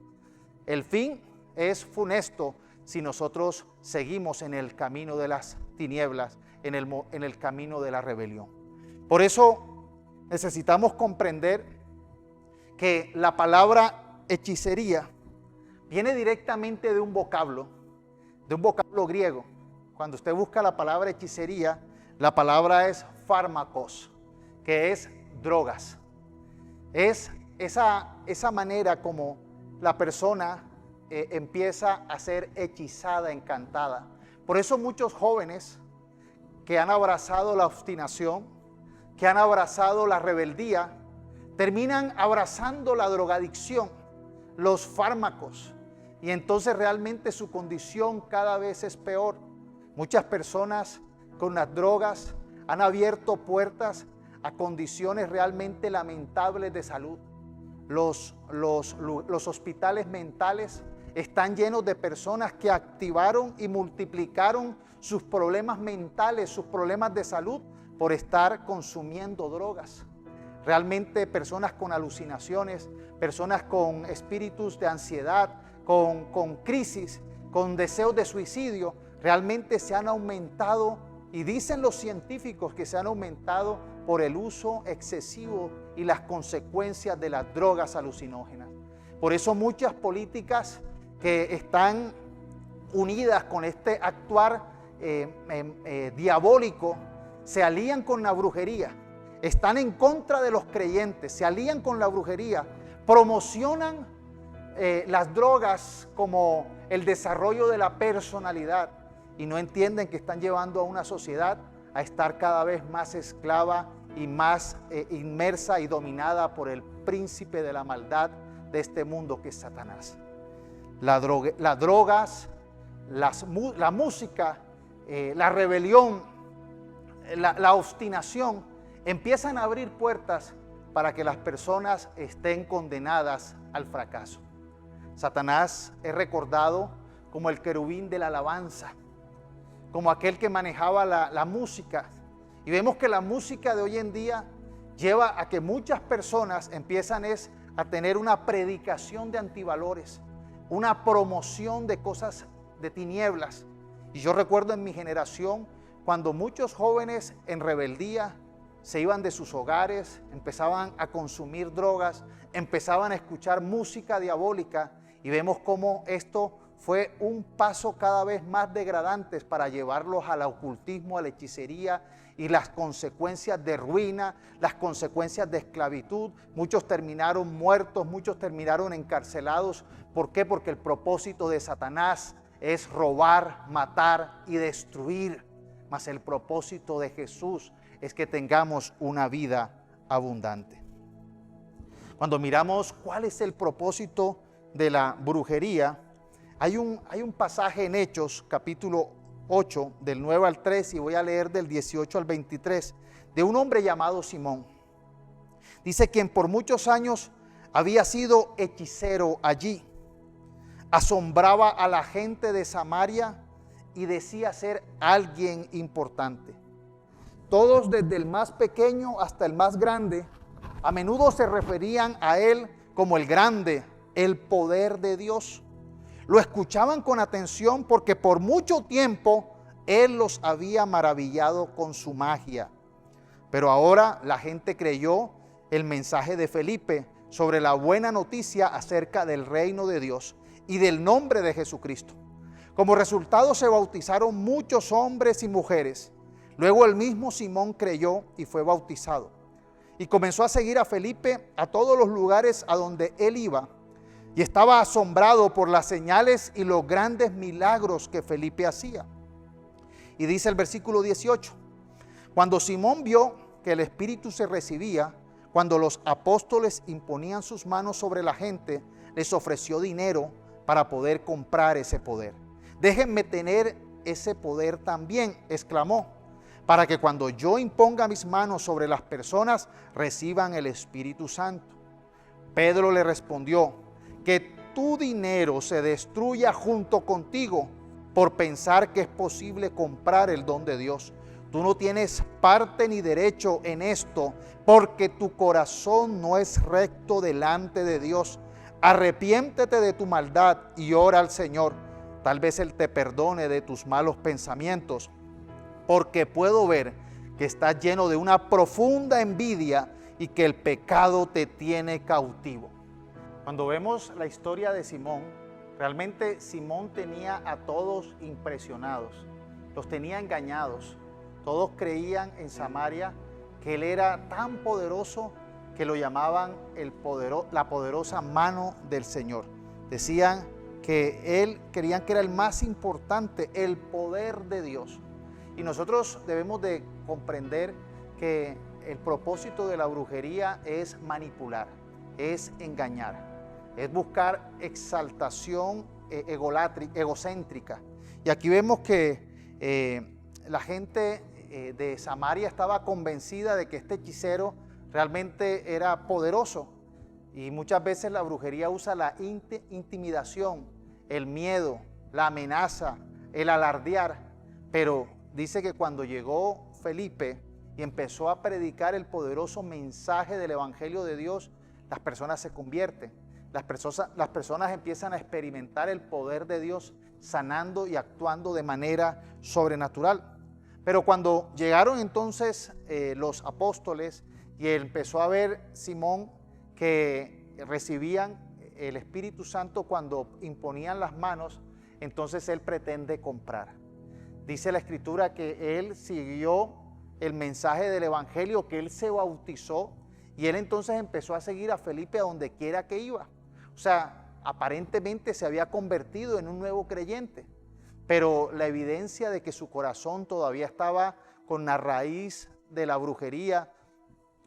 El fin es funesto si nosotros seguimos en el camino de las tinieblas, en el camino de la rebelión. Por eso necesitamos comprender que la palabra hechicería viene directamente de un vocablo griego. Cuando usted busca la palabra hechicería, la palabra es fármacos, que es drogas. Es esa manera como la persona empieza a ser hechizada, encantada. Por eso muchos jóvenes que han abrazado la obstinación, que han abrazado la rebeldía, terminan abrazando la drogadicción, los fármacos, y entonces realmente su condición cada vez es peor. Muchas personas con las drogas han abierto puertas a condiciones realmente lamentables de salud. Los hospitales mentales están llenos de personas que activaron y multiplicaron sus problemas mentales, sus problemas de salud, por estar consumiendo drogas. Realmente personas con alucinaciones, personas con espíritus de ansiedad, con crisis, con deseos de suicidio, realmente se han aumentado, y dicen los científicos que se han aumentado por el uso excesivo y las consecuencias de las drogas alucinógenas. Por eso muchas políticas que están unidas con este actuar diabólico se alían con la brujería, están en contra de los creyentes, se alían con la brujería, promocionan las drogas como el desarrollo de la personalidad, y no entienden que están llevando a una sociedad a estar cada vez más esclava y más inmersa y dominada por el príncipe de la maldad de este mundo, que es Satanás. Las drogas, la música, la rebelión, la obstinación empiezan a abrir puertas para que las personas estén condenadas al fracaso. Satanás es recordado como el querubín de la alabanza, como aquel que manejaba la música. Y vemos que la música de hoy en día lleva a que muchas personas empiezan a tener una predicación de antivalores, una promoción de cosas de tinieblas. Y yo recuerdo en mi generación cuando muchos jóvenes en rebeldía se iban de sus hogares, empezaban a consumir drogas, empezaban a escuchar música diabólica, y vemos cómo esto fue un paso cada vez más degradante para llevarlos al ocultismo, a la hechicería y las consecuencias de ruina, las consecuencias de esclavitud. Muchos terminaron muertos, muchos terminaron encarcelados. ¿Por qué? Porque el propósito de Satanás es robar, matar y destruir. Mas el propósito de Jesús es que tengamos una vida abundante. Cuando miramos cuál es el propósito de la brujería, hay un pasaje en Hechos, capítulo 8, del 9 al 3, y voy a leer del 18 al 23, de un hombre llamado Simón. Dice: quien por muchos años había sido hechicero allí, asombraba a la gente de Samaria y decía ser alguien importante. Todos, desde el más pequeño hasta el más grande, a menudo se referían a él como el grande, el poder de Dios. Lo escuchaban con atención porque por mucho tiempo él los había maravillado con su magia. Pero ahora la gente creyó el mensaje de Felipe sobre la buena noticia acerca del reino de Dios y del nombre de Jesucristo. Como resultado se bautizaron muchos hombres y mujeres. Luego el mismo Simón creyó y fue bautizado. Y comenzó a seguir a Felipe a todos los lugares a donde él iba. Y estaba asombrado por las señales y los grandes milagros que Felipe hacía. Y dice el versículo 18: cuando Simón vio que el Espíritu se recibía, cuando los apóstoles imponían sus manos sobre la gente, les ofreció dinero para poder comprar ese poder. Déjenme tener ese poder también, exclamó, para que cuando yo imponga mis manos sobre las personas, reciban el Espíritu Santo. Pedro le respondió: que tu dinero se destruya junto contigo por pensar que es posible comprar el don de Dios. Tú no tienes parte ni derecho en esto, porque tu corazón no es recto delante de Dios. Arrepiéntete de tu maldad y ora al Señor. Tal vez Él te perdone de tus malos pensamientos, porque puedo ver que estás lleno de una profunda envidia y que el pecado te tiene cautivo. Cuando vemos la historia de Simón, realmente Simón tenía a todos impresionados, los tenía engañados. Todos creían en Samaria que él era tan poderoso que lo llamaban la poderosa mano del Señor. Decían que creían que era el más importante, el poder de Dios. Y nosotros debemos de comprender que el propósito de la brujería es manipular, es engañar, es buscar exaltación egocéntrica. Y aquí vemos que la gente de Samaria estaba convencida de que este hechicero realmente era poderoso. Y muchas veces la brujería usa la intimidación, el miedo, la amenaza, el alardear. Pero dice que cuando llegó Felipe y empezó a predicar el poderoso mensaje del Evangelio de Dios, las personas se convierten. Las personas empiezan a experimentar el poder de Dios sanando y actuando de manera sobrenatural. Pero cuando llegaron entonces los apóstoles y empezó a ver Simón que recibían el Espíritu Santo cuando imponían las manos, entonces él pretende comprar. Dice la Escritura que él siguió el mensaje del Evangelio, que él se bautizó y él entonces empezó a seguir a Felipe a donde quiera que iba. O sea, aparentemente se había convertido en un nuevo creyente, pero la evidencia de que su corazón todavía estaba con la raíz de la brujería,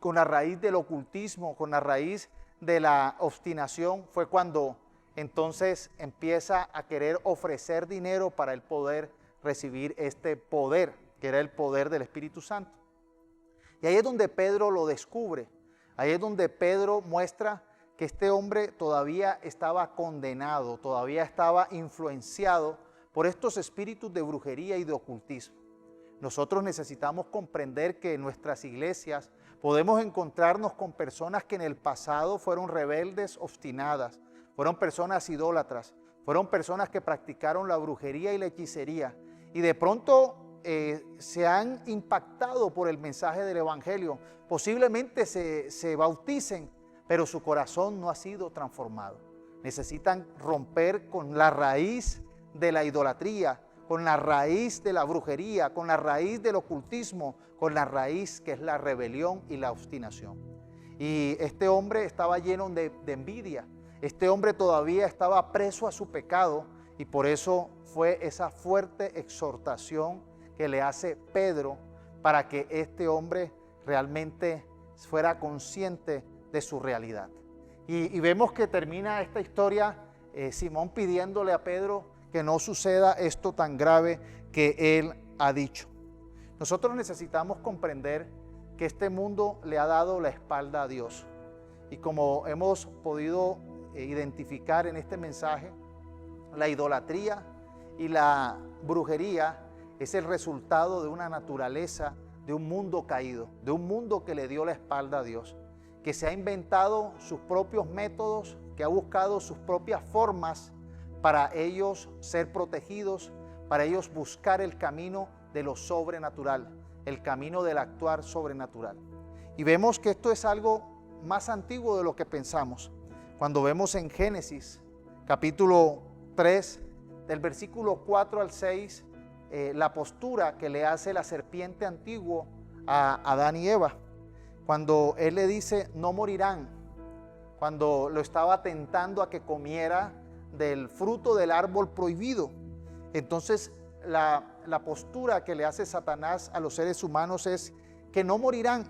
con la raíz del ocultismo, con la raíz de la obstinación, fue cuando entonces empieza a querer ofrecer dinero para el poder recibir este poder, que era el poder del Espíritu Santo. Y ahí es donde Pedro lo descubre. Ahí es donde Pedro muestra que este hombre todavía estaba condenado, todavía estaba influenciado por estos espíritus de brujería y de ocultismo. Nosotros necesitamos comprender que en nuestras iglesias podemos encontrarnos con personas que en el pasado fueron rebeldes, obstinadas, fueron personas idólatras, fueron personas que practicaron la brujería y la hechicería y de pronto se han impactado por el mensaje del evangelio. Posiblemente se bauticen, pero su corazón no ha sido transformado. Necesitan romper con la raíz de la idolatría, con la raíz de la brujería, con la raíz del ocultismo, con la raíz que es la rebelión y la obstinación. Y este hombre estaba lleno de envidia. Este hombre todavía estaba preso a su pecado y por eso fue esa fuerte exhortación que le hace Pedro para que este hombre realmente fuera consciente de su realidad. Y vemos que termina esta historia Simón pidiéndole a Pedro que no suceda esto tan grave que él ha dicho. Nosotros necesitamos comprender que este mundo le ha dado la espalda a Dios. Y como hemos podido identificar en este mensaje, la idolatría y la brujería es el resultado de una naturaleza, de un mundo caído, de un mundo que le dio la espalda a Dios, que se ha inventado sus propios métodos, que ha buscado sus propias formas para ellos ser protegidos, para ellos buscar el camino de lo sobrenatural, el camino del actuar sobrenatural. Y vemos que esto es algo más antiguo de lo que pensamos. Cuando vemos en Génesis, capítulo 3, del versículo 4 al 6, la postura que le hace la serpiente antiguo a Adán y Eva. Cuando él le dice, no morirán, cuando lo estaba tentando a que comiera del fruto del árbol prohibido. Entonces la postura que le hace Satanás a los seres humanos es que no morirán.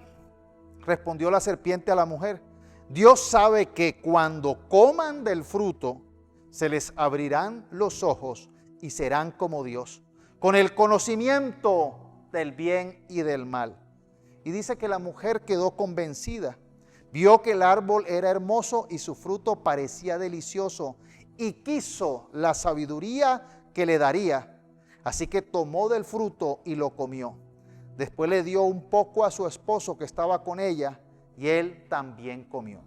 Respondió la serpiente a la mujer, Dios sabe que cuando coman del fruto se les abrirán los ojos y serán como Dios, con el conocimiento del bien y del mal. Y dice que la mujer quedó convencida, vio que el árbol era hermoso y su fruto parecía delicioso y quiso la sabiduría que le daría. Así que tomó del fruto y lo comió. Después le dio un poco a su esposo que estaba con ella y él también comió.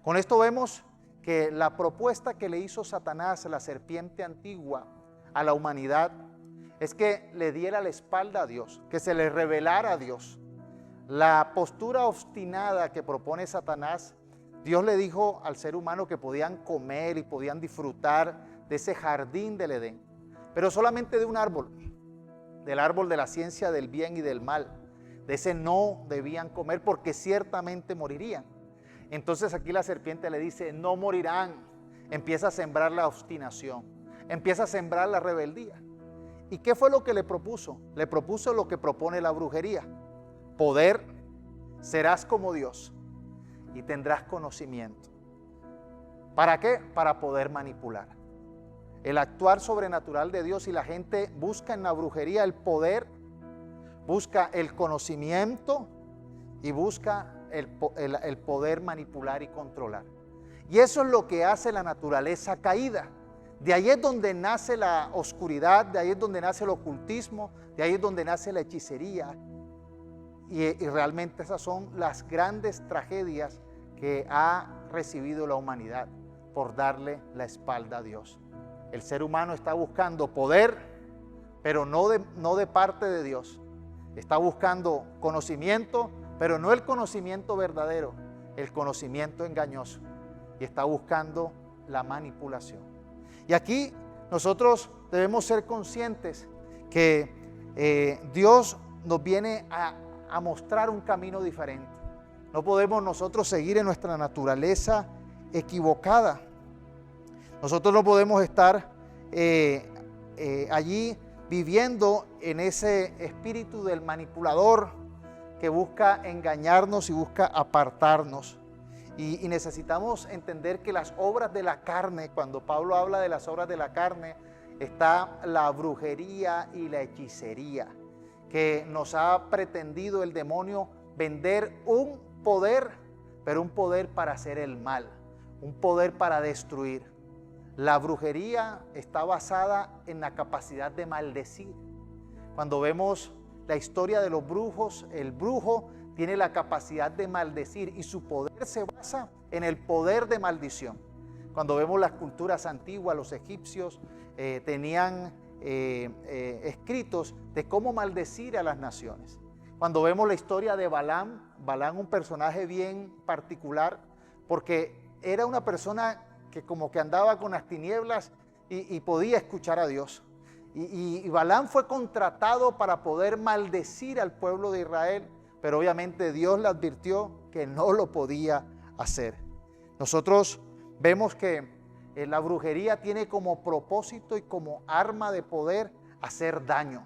Con esto vemos que la propuesta que le hizo Satanás, la serpiente antigua, a la humanidad, es que le diera la espalda a Dios, que se le revelara a Dios. La postura obstinada que propone Satanás, Dios le dijo al ser humano que podían comer y podían disfrutar de ese jardín del Edén, pero solamente de un árbol, del árbol de la ciencia del bien y del mal. De ese no debían comer porque ciertamente morirían. Entonces aquí la serpiente le dice, no morirán. Empieza a sembrar la obstinación, empieza a sembrar la rebeldía. ¿Y qué fue lo que le propuso? Le propuso lo que propone la brujería. Poder, serás como Dios y tendrás conocimiento. ¿Para qué? Para poder manipular. El actuar sobrenatural de Dios, y la gente busca en la brujería el poder, busca el conocimiento y busca el poder manipular y controlar. Y eso es lo que hace la naturaleza caída. De ahí es donde nace la oscuridad, de ahí es donde nace el ocultismo, de ahí es donde nace la hechicería. Y realmente esas son las grandes tragedias que ha recibido la humanidad por darle la espalda a Dios. El ser humano está buscando poder, pero no de parte de Dios. Está buscando conocimiento, pero no el conocimiento verdadero, el conocimiento engañoso. Y está buscando la manipulación. Y aquí nosotros debemos ser conscientes que Dios nos viene a mostrar un camino diferente. No podemos nosotros seguir en nuestra naturaleza equivocada. Nosotros no podemos estar allí viviendo en ese espíritu del manipulador que busca engañarnos y busca apartarnos. Y necesitamos entender que las obras de la carne, cuando Pablo habla de las obras de la carne, está la brujería y la hechicería, que nos ha pretendido el demonio vender un poder pero un poder para hacer el mal, un poder para destruir. La brujería está basada en la capacidad de maldecir. Cuando vemos la historia de los brujos, el brujo tiene la capacidad de maldecir y su poder se basa en el poder de maldición. Cuando vemos las culturas antiguas, los egipcios tenían escritos de cómo maldecir a las naciones. Cuando vemos la historia de Balaam, un personaje bien particular, porque era una persona que como que andaba con las tinieblas y podía escuchar a Dios. Y Balaam fue contratado para poder maldecir al pueblo de Israel, pero obviamente Dios le advirtió que no lo podía hacer. Nosotros vemos que la brujería tiene como propósito y como arma de poder hacer daño,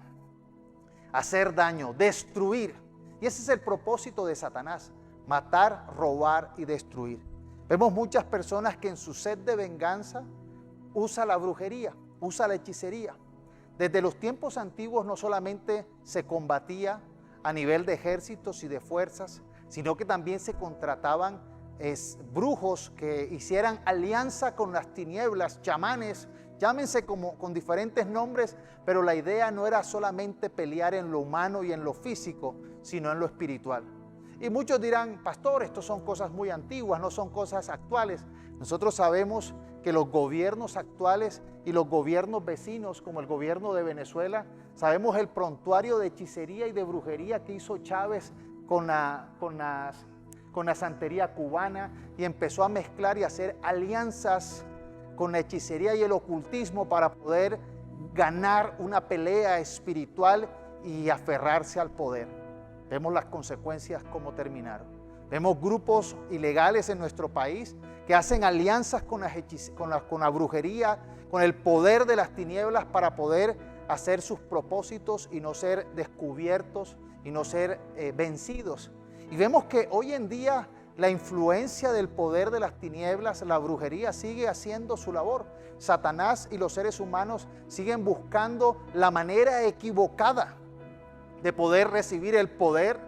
destruir. Y ese es el propósito de Satanás: matar, robar y destruir. Vemos muchas personas que en su sed de venganza usa la brujería, usa la hechicería. Desde los tiempos antiguos no solamente se combatía a nivel de ejércitos y de fuerzas, sino que también se contrataban brujos que hicieran alianza con las tinieblas, chamanes, llámense con diferentes nombres, pero la idea no era solamente pelear en lo humano y en lo físico, sino en lo espiritual. Y muchos dirán: pastor, estos son cosas muy antiguas, no son cosas actuales. Nosotros sabemos que los gobiernos actuales y los gobiernos vecinos, como el gobierno de Venezuela, sabemos el prontuario de hechicería y de brujería que hizo Chávez con la santería cubana, y empezó a mezclar y hacer alianzas con la hechicería y el ocultismo para poder ganar una pelea espiritual y aferrarse al poder. Vemos las consecuencias, cómo terminaron. Vemos grupos ilegales en nuestro país que hacen alianzas con la brujería, con el poder de las tinieblas para poder hacer sus propósitos y no ser descubiertos y no ser vencidos. Y vemos que hoy en día la influencia del poder de las tinieblas, la brujería, sigue haciendo su labor. Satanás y los seres humanos siguen buscando la manera equivocada de poder recibir el poder,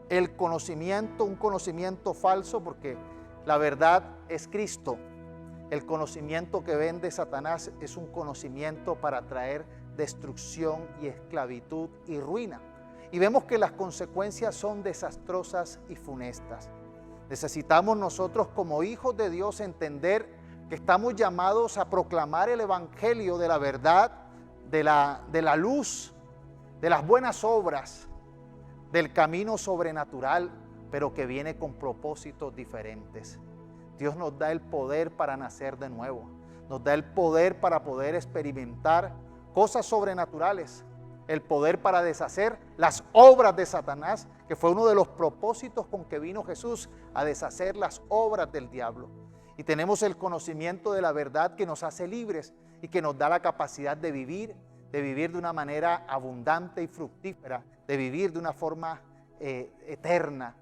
el conocimiento, un conocimiento falso, porque la verdad es Cristo. El conocimiento que vende Satanás es un conocimiento para traer destrucción y esclavitud y ruina. Y vemos que las consecuencias son desastrosas y funestas. Necesitamos nosotros como hijos de Dios entender que estamos llamados a proclamar el evangelio de la verdad, de la luz, de las buenas obras, del camino sobrenatural, pero que viene con propósitos diferentes. Dios nos da el poder para nacer de nuevo, nos da el poder para poder experimentar cosas sobrenaturales, el poder para deshacer las obras de Satanás, que fue uno de los propósitos con que vino Jesús, a deshacer las obras del diablo. Y tenemos el conocimiento de la verdad que nos hace libres y que nos da la capacidad de vivir de una manera abundante y fructífera, de vivir de una forma eterna.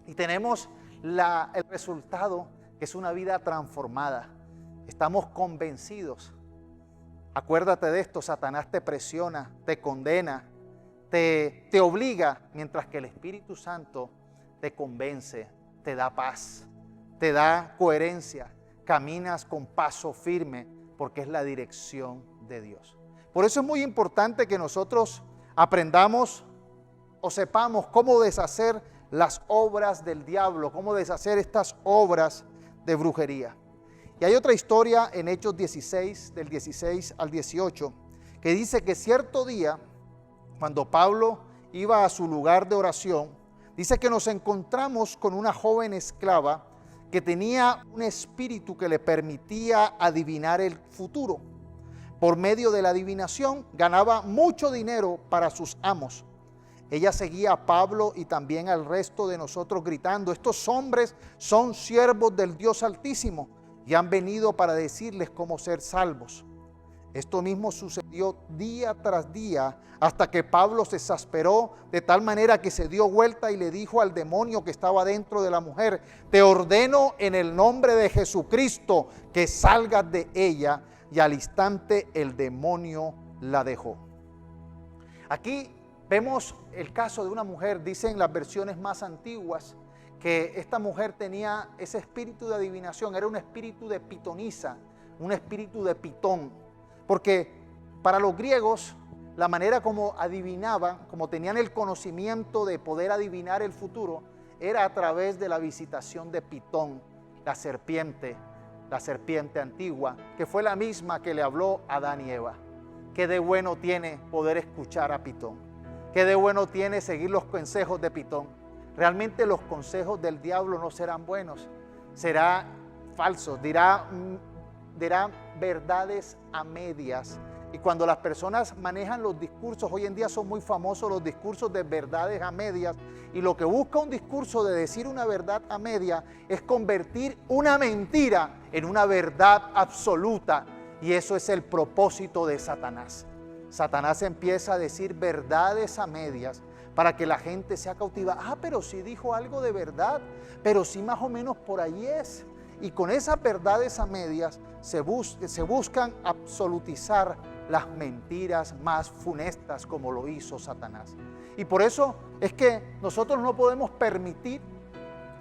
Y tenemos el resultado, que es una vida transformada. Estamos convencidos. Acuérdate de esto: Satanás te presiona, te condena, te obliga, mientras que el Espíritu Santo te convence, te da paz, te da coherencia, caminas con paso firme, porque es la dirección de Dios. Por eso es muy importante que nosotros aprendamos o sepamos cómo deshacer las obras del diablo, cómo deshacer estas obras de brujería. Y hay otra historia en Hechos 16, del 16 al 18, que dice que cierto día, cuando Pablo iba a su lugar de oración, dice que nos encontramos con una joven esclava que tenía un espíritu que le permitía adivinar el futuro. Por medio de la adivinación ganaba mucho dinero para sus amos. Ella seguía a Pablo y también al resto de nosotros gritando: estos hombres son siervos del Dios Altísimo y han venido para decirles cómo ser salvos. Esto mismo sucedió día tras día, hasta que Pablo se exasperó de tal manera que se dio vuelta y le dijo al demonio que estaba dentro de la mujer: te ordeno en el nombre de Jesucristo que salgas de ella. Y al instante el demonio la dejó. Aquí vemos el caso de una mujer, dicen las versiones más antiguas, que esta mujer tenía ese espíritu de adivinación, era un espíritu de pitonisa, un espíritu de pitón, porque para los griegos la manera como adivinaban, como tenían el conocimiento de poder adivinar el futuro, era a través de la visitación de Pitón, la serpiente antigua, que fue la misma que le habló a Adán y Eva. ¿Qué de bueno tiene poder escuchar a Pitón? ¿Qué de bueno tiene seguir los consejos de Pitón? Realmente los consejos del diablo no serán buenos, serán falsos, dirá verdades a medias. Y cuando las personas manejan los discursos, hoy en día son muy famosos los discursos de verdades a medias, y lo que busca un discurso de decir una verdad a media es convertir una mentira en una verdad absoluta, y eso es el propósito de Satanás. Satanás empieza a decir verdades a medias para que la gente sea cautiva. Pero sí dijo algo de verdad, pero sí más o menos por ahí es. Y con esas verdades a medias se buscan absolutizar las mentiras más funestas, como lo hizo Satanás. Y por eso es que nosotros no podemos permitir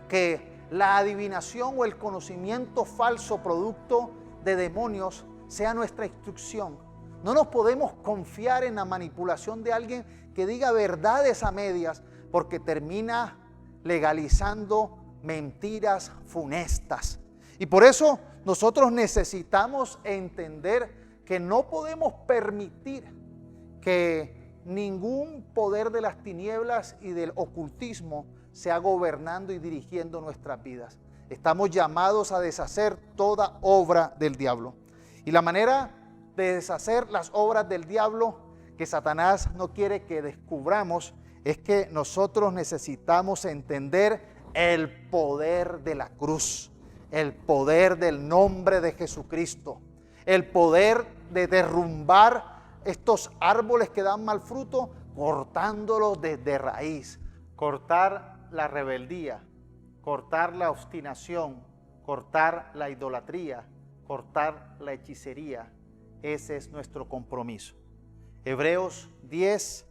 que la adivinación o el conocimiento falso producto de demonios sea nuestra instrucción. No nos podemos confiar en la manipulación de alguien que diga verdades a medias, porque termina legalizando mentiras funestas. Y por eso nosotros necesitamos entender que no podemos permitir que ningún poder de las tinieblas y del ocultismo sea gobernando y dirigiendo nuestras vidas. Estamos llamados a deshacer toda obra del diablo. Y la manera de deshacer las obras del diablo que Satanás no quiere que descubramos es que nosotros necesitamos entender el poder de la cruz, el poder del nombre de Jesucristo, el poder de derrumbar estos árboles que dan mal fruto, cortándolos desde raíz, cortar la rebeldía, cortar la obstinación, cortar la idolatría, cortar la hechicería. Ese es nuestro compromiso. Hebreos 10,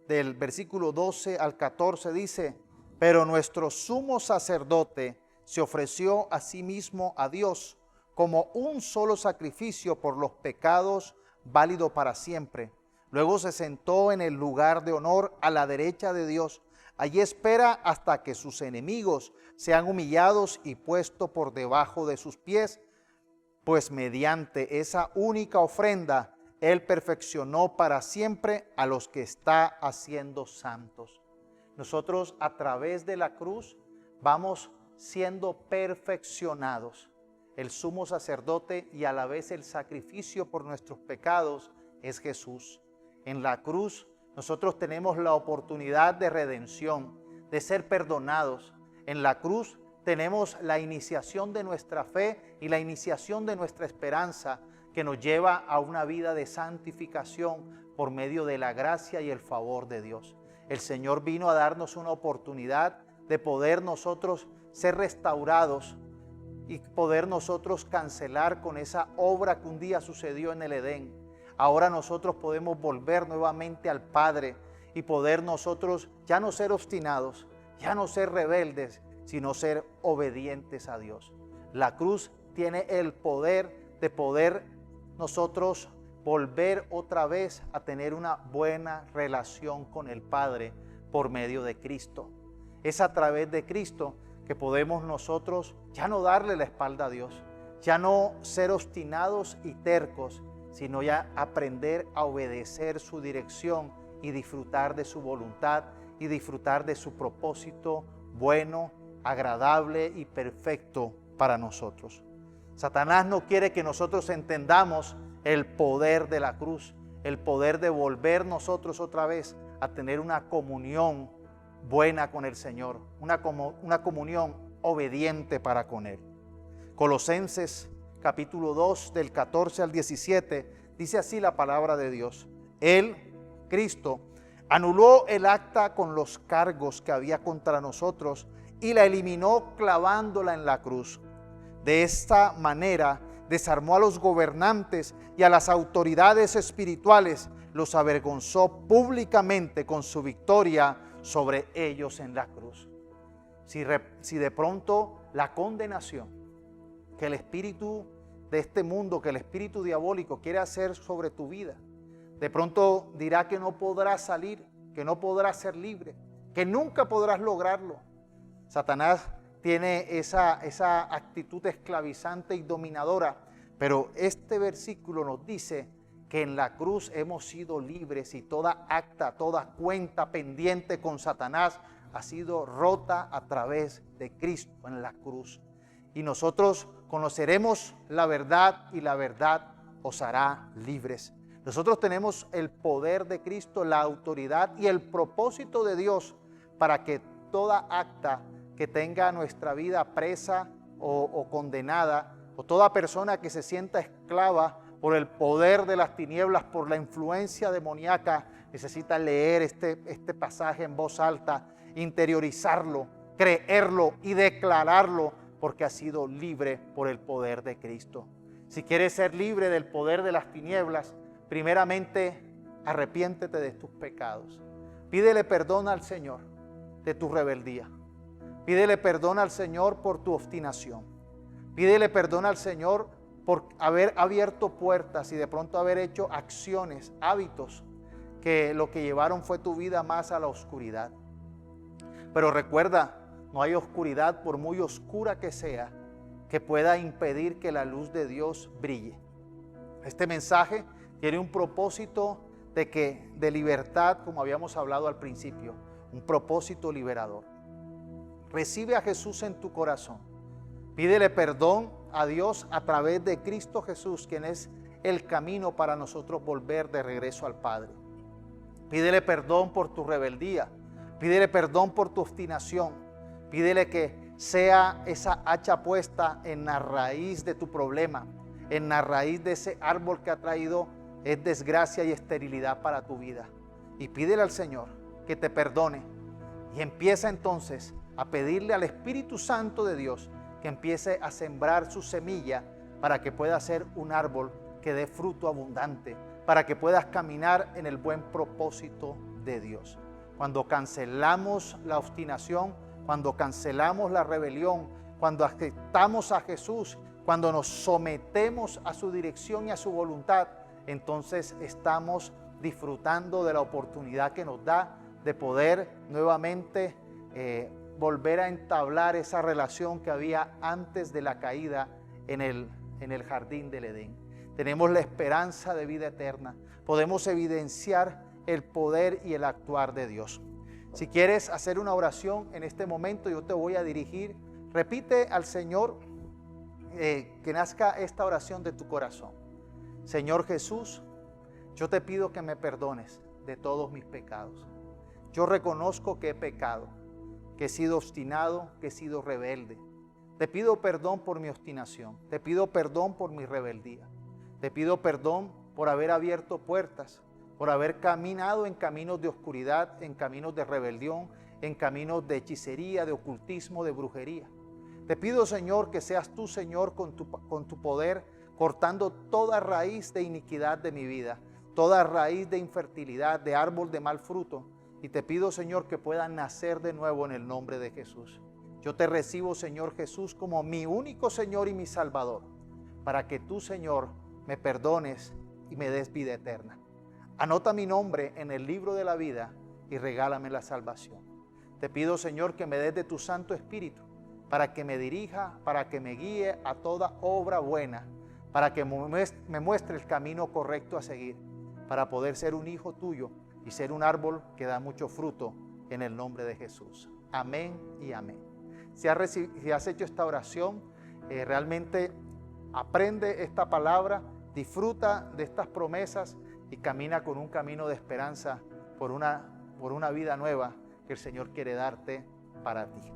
del versículo 12 al 14 dice: pero nuestro sumo sacerdote se ofreció a sí mismo a Dios como un solo sacrificio por los pecados, válido para siempre. Luego se sentó en el lugar de honor a la derecha de Dios. Allí espera hasta que sus enemigos sean humillados y puestos por debajo de sus pies, pues mediante esa única ofrenda Él perfeccionó para siempre a los que está haciendo santos. Nosotros a través de la cruz vamos siendo perfeccionados. El sumo sacerdote y a la vez el sacrificio por nuestros pecados es Jesús. En la cruz nosotros tenemos la oportunidad de redención, de ser perdonados. En la cruz tenemos la iniciación de nuestra fe y la iniciación de nuestra esperanza, que nos lleva a una vida de santificación por medio de la gracia y el favor de Dios. El Señor vino a darnos una oportunidad de poder nosotros ser restaurados y poder nosotros cancelar con esa obra que un día sucedió en el Edén. Ahora nosotros podemos volver nuevamente al Padre y poder nosotros ya no ser obstinados, ya no ser rebeldes, sino ser obedientes a Dios. La cruz tiene el poder de poder nosotros volver otra vez a tener una buena relación con el Padre por medio de Cristo. Es a través de Cristo que podemos nosotros ya no darle la espalda a Dios, ya no ser obstinados y tercos, sino ya aprender a obedecer su dirección y disfrutar de su voluntad y disfrutar de su propósito bueno, agradable y perfecto para nosotros. Satanás no quiere que nosotros entendamos el poder de la cruz, el poder de volver nosotros otra vez a tener una comunión buena con el Señor, una comunión obediente para con Él. Colosenses capítulo 2 del 14 al 17 dice así la palabra de Dios: Él, Cristo, anuló el acta con los cargos que había contra nosotros y la eliminó clavándola en la cruz. De esta manera desarmó a los gobernantes y a las autoridades espirituales, los avergonzó públicamente con su victoria sobre ellos en la cruz. si de pronto la condenación que el espíritu de este mundo, que el espíritu diabólico quiere hacer sobre tu vida, de pronto dirá que no podrás salir, que no podrás ser libre, que nunca podrás lograrlo. Satanás tiene esa actitud esclavizante y dominadora, pero este versículo nos dice que en la cruz hemos sido libres y toda acta, toda cuenta pendiente con Satanás ha sido rota a través de Cristo en la cruz. Y nosotros conoceremos la verdad y la verdad os hará libres. Nosotros tenemos el poder de Cristo, la autoridad y el propósito de Dios para que toda acta que tenga nuestra vida presa o condenada, o toda persona que se sienta esclava por el poder de las tinieblas, por la influencia demoníaca, necesita leer este pasaje en voz alta, interiorizarlo, creerlo y declararlo, porque ha sido libre por el poder de Cristo. Si quieres ser libre del poder de las tinieblas, primeramente arrepiéntete de tus pecados. Pídele perdón al Señor de tu rebeldía. Pídele perdón al Señor por tu obstinación. Pídele perdón al Señor por haber abierto puertas y de pronto haber hecho acciones, hábitos, que lo que llevaron fue tu vida más a la oscuridad. Pero recuerda, no hay oscuridad, por muy oscura que sea, que pueda impedir que la luz de Dios brille. Este mensaje tiene un propósito de libertad, como habíamos hablado al principio, un propósito liberador. Recibe a Jesús en tu corazón. Pídele perdón a Dios a través de Cristo Jesús, quien es el camino para nosotros volver de regreso al Padre. Pídele perdón por tu rebeldía. Pídele perdón por tu obstinación. Pídele que sea esa hacha puesta en la raíz de tu problema, en la raíz de ese árbol que ha traído es desgracia y esterilidad para tu vida. Y pídele al Señor que te perdone. Y empieza entonces a pedirle al Espíritu Santo de Dios que empiece a sembrar su semilla para que pueda ser un árbol que dé fruto abundante, para que puedas caminar en el buen propósito de Dios. Cuando cancelamos la obstinación, cuando cancelamos la rebelión, cuando aceptamos a Jesús, cuando nos sometemos a su dirección y a su voluntad, entonces estamos disfrutando de la oportunidad que nos da de poder nuevamente volver a entablar esa relación que había antes de la caída en el jardín del Edén. Tenemos la esperanza de vida eterna. Podemos evidenciar el poder y el actuar de Dios. Si quieres hacer una oración en este momento, yo te voy a dirigir. Repite al Señor que nazca esta oración de tu corazón. Señor Jesús, yo te pido que me perdones de todos mis pecados. Yo reconozco que he pecado, que he sido obstinado, que he sido rebelde. Te pido perdón por mi obstinación. Te pido perdón por mi rebeldía. Te pido perdón por haber abierto puertas, por haber caminado en caminos de oscuridad, en caminos de rebelión, en caminos de hechicería, de ocultismo, de brujería. Te pido, Señor, que seas tú, Señor, con tu poder, cortando toda raíz de iniquidad de mi vida, toda raíz de infertilidad, de árbol de mal fruto. Y te pido, Señor, que puedan nacer de nuevo en el nombre de Jesús. Yo te recibo, Señor Jesús, como mi único Señor y mi Salvador, para que tú, Señor, me perdones y me des vida eterna. Anota mi nombre en el libro de la vida y regálame la salvación. Te pido, Señor, que me des de tu Santo Espíritu para que me dirija, para que me guíe a toda obra buena, para que me muestre el camino correcto a seguir, para poder ser un hijo tuyo y ser un árbol que da mucho fruto en el nombre de Jesús. Amén y amén. Si has hecho esta oración, realmente aprende esta palabra, disfruta de estas promesas y camina con un camino de esperanza por una vida nueva que el Señor quiere darte para ti.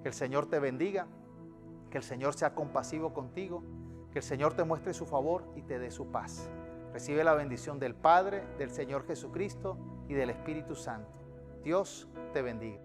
Que el Señor te bendiga, que el Señor sea compasivo contigo, que el Señor te muestre su favor y te dé su paz. Recibe la bendición del Padre, del Señor Jesucristo y del Espíritu Santo. Dios te bendiga.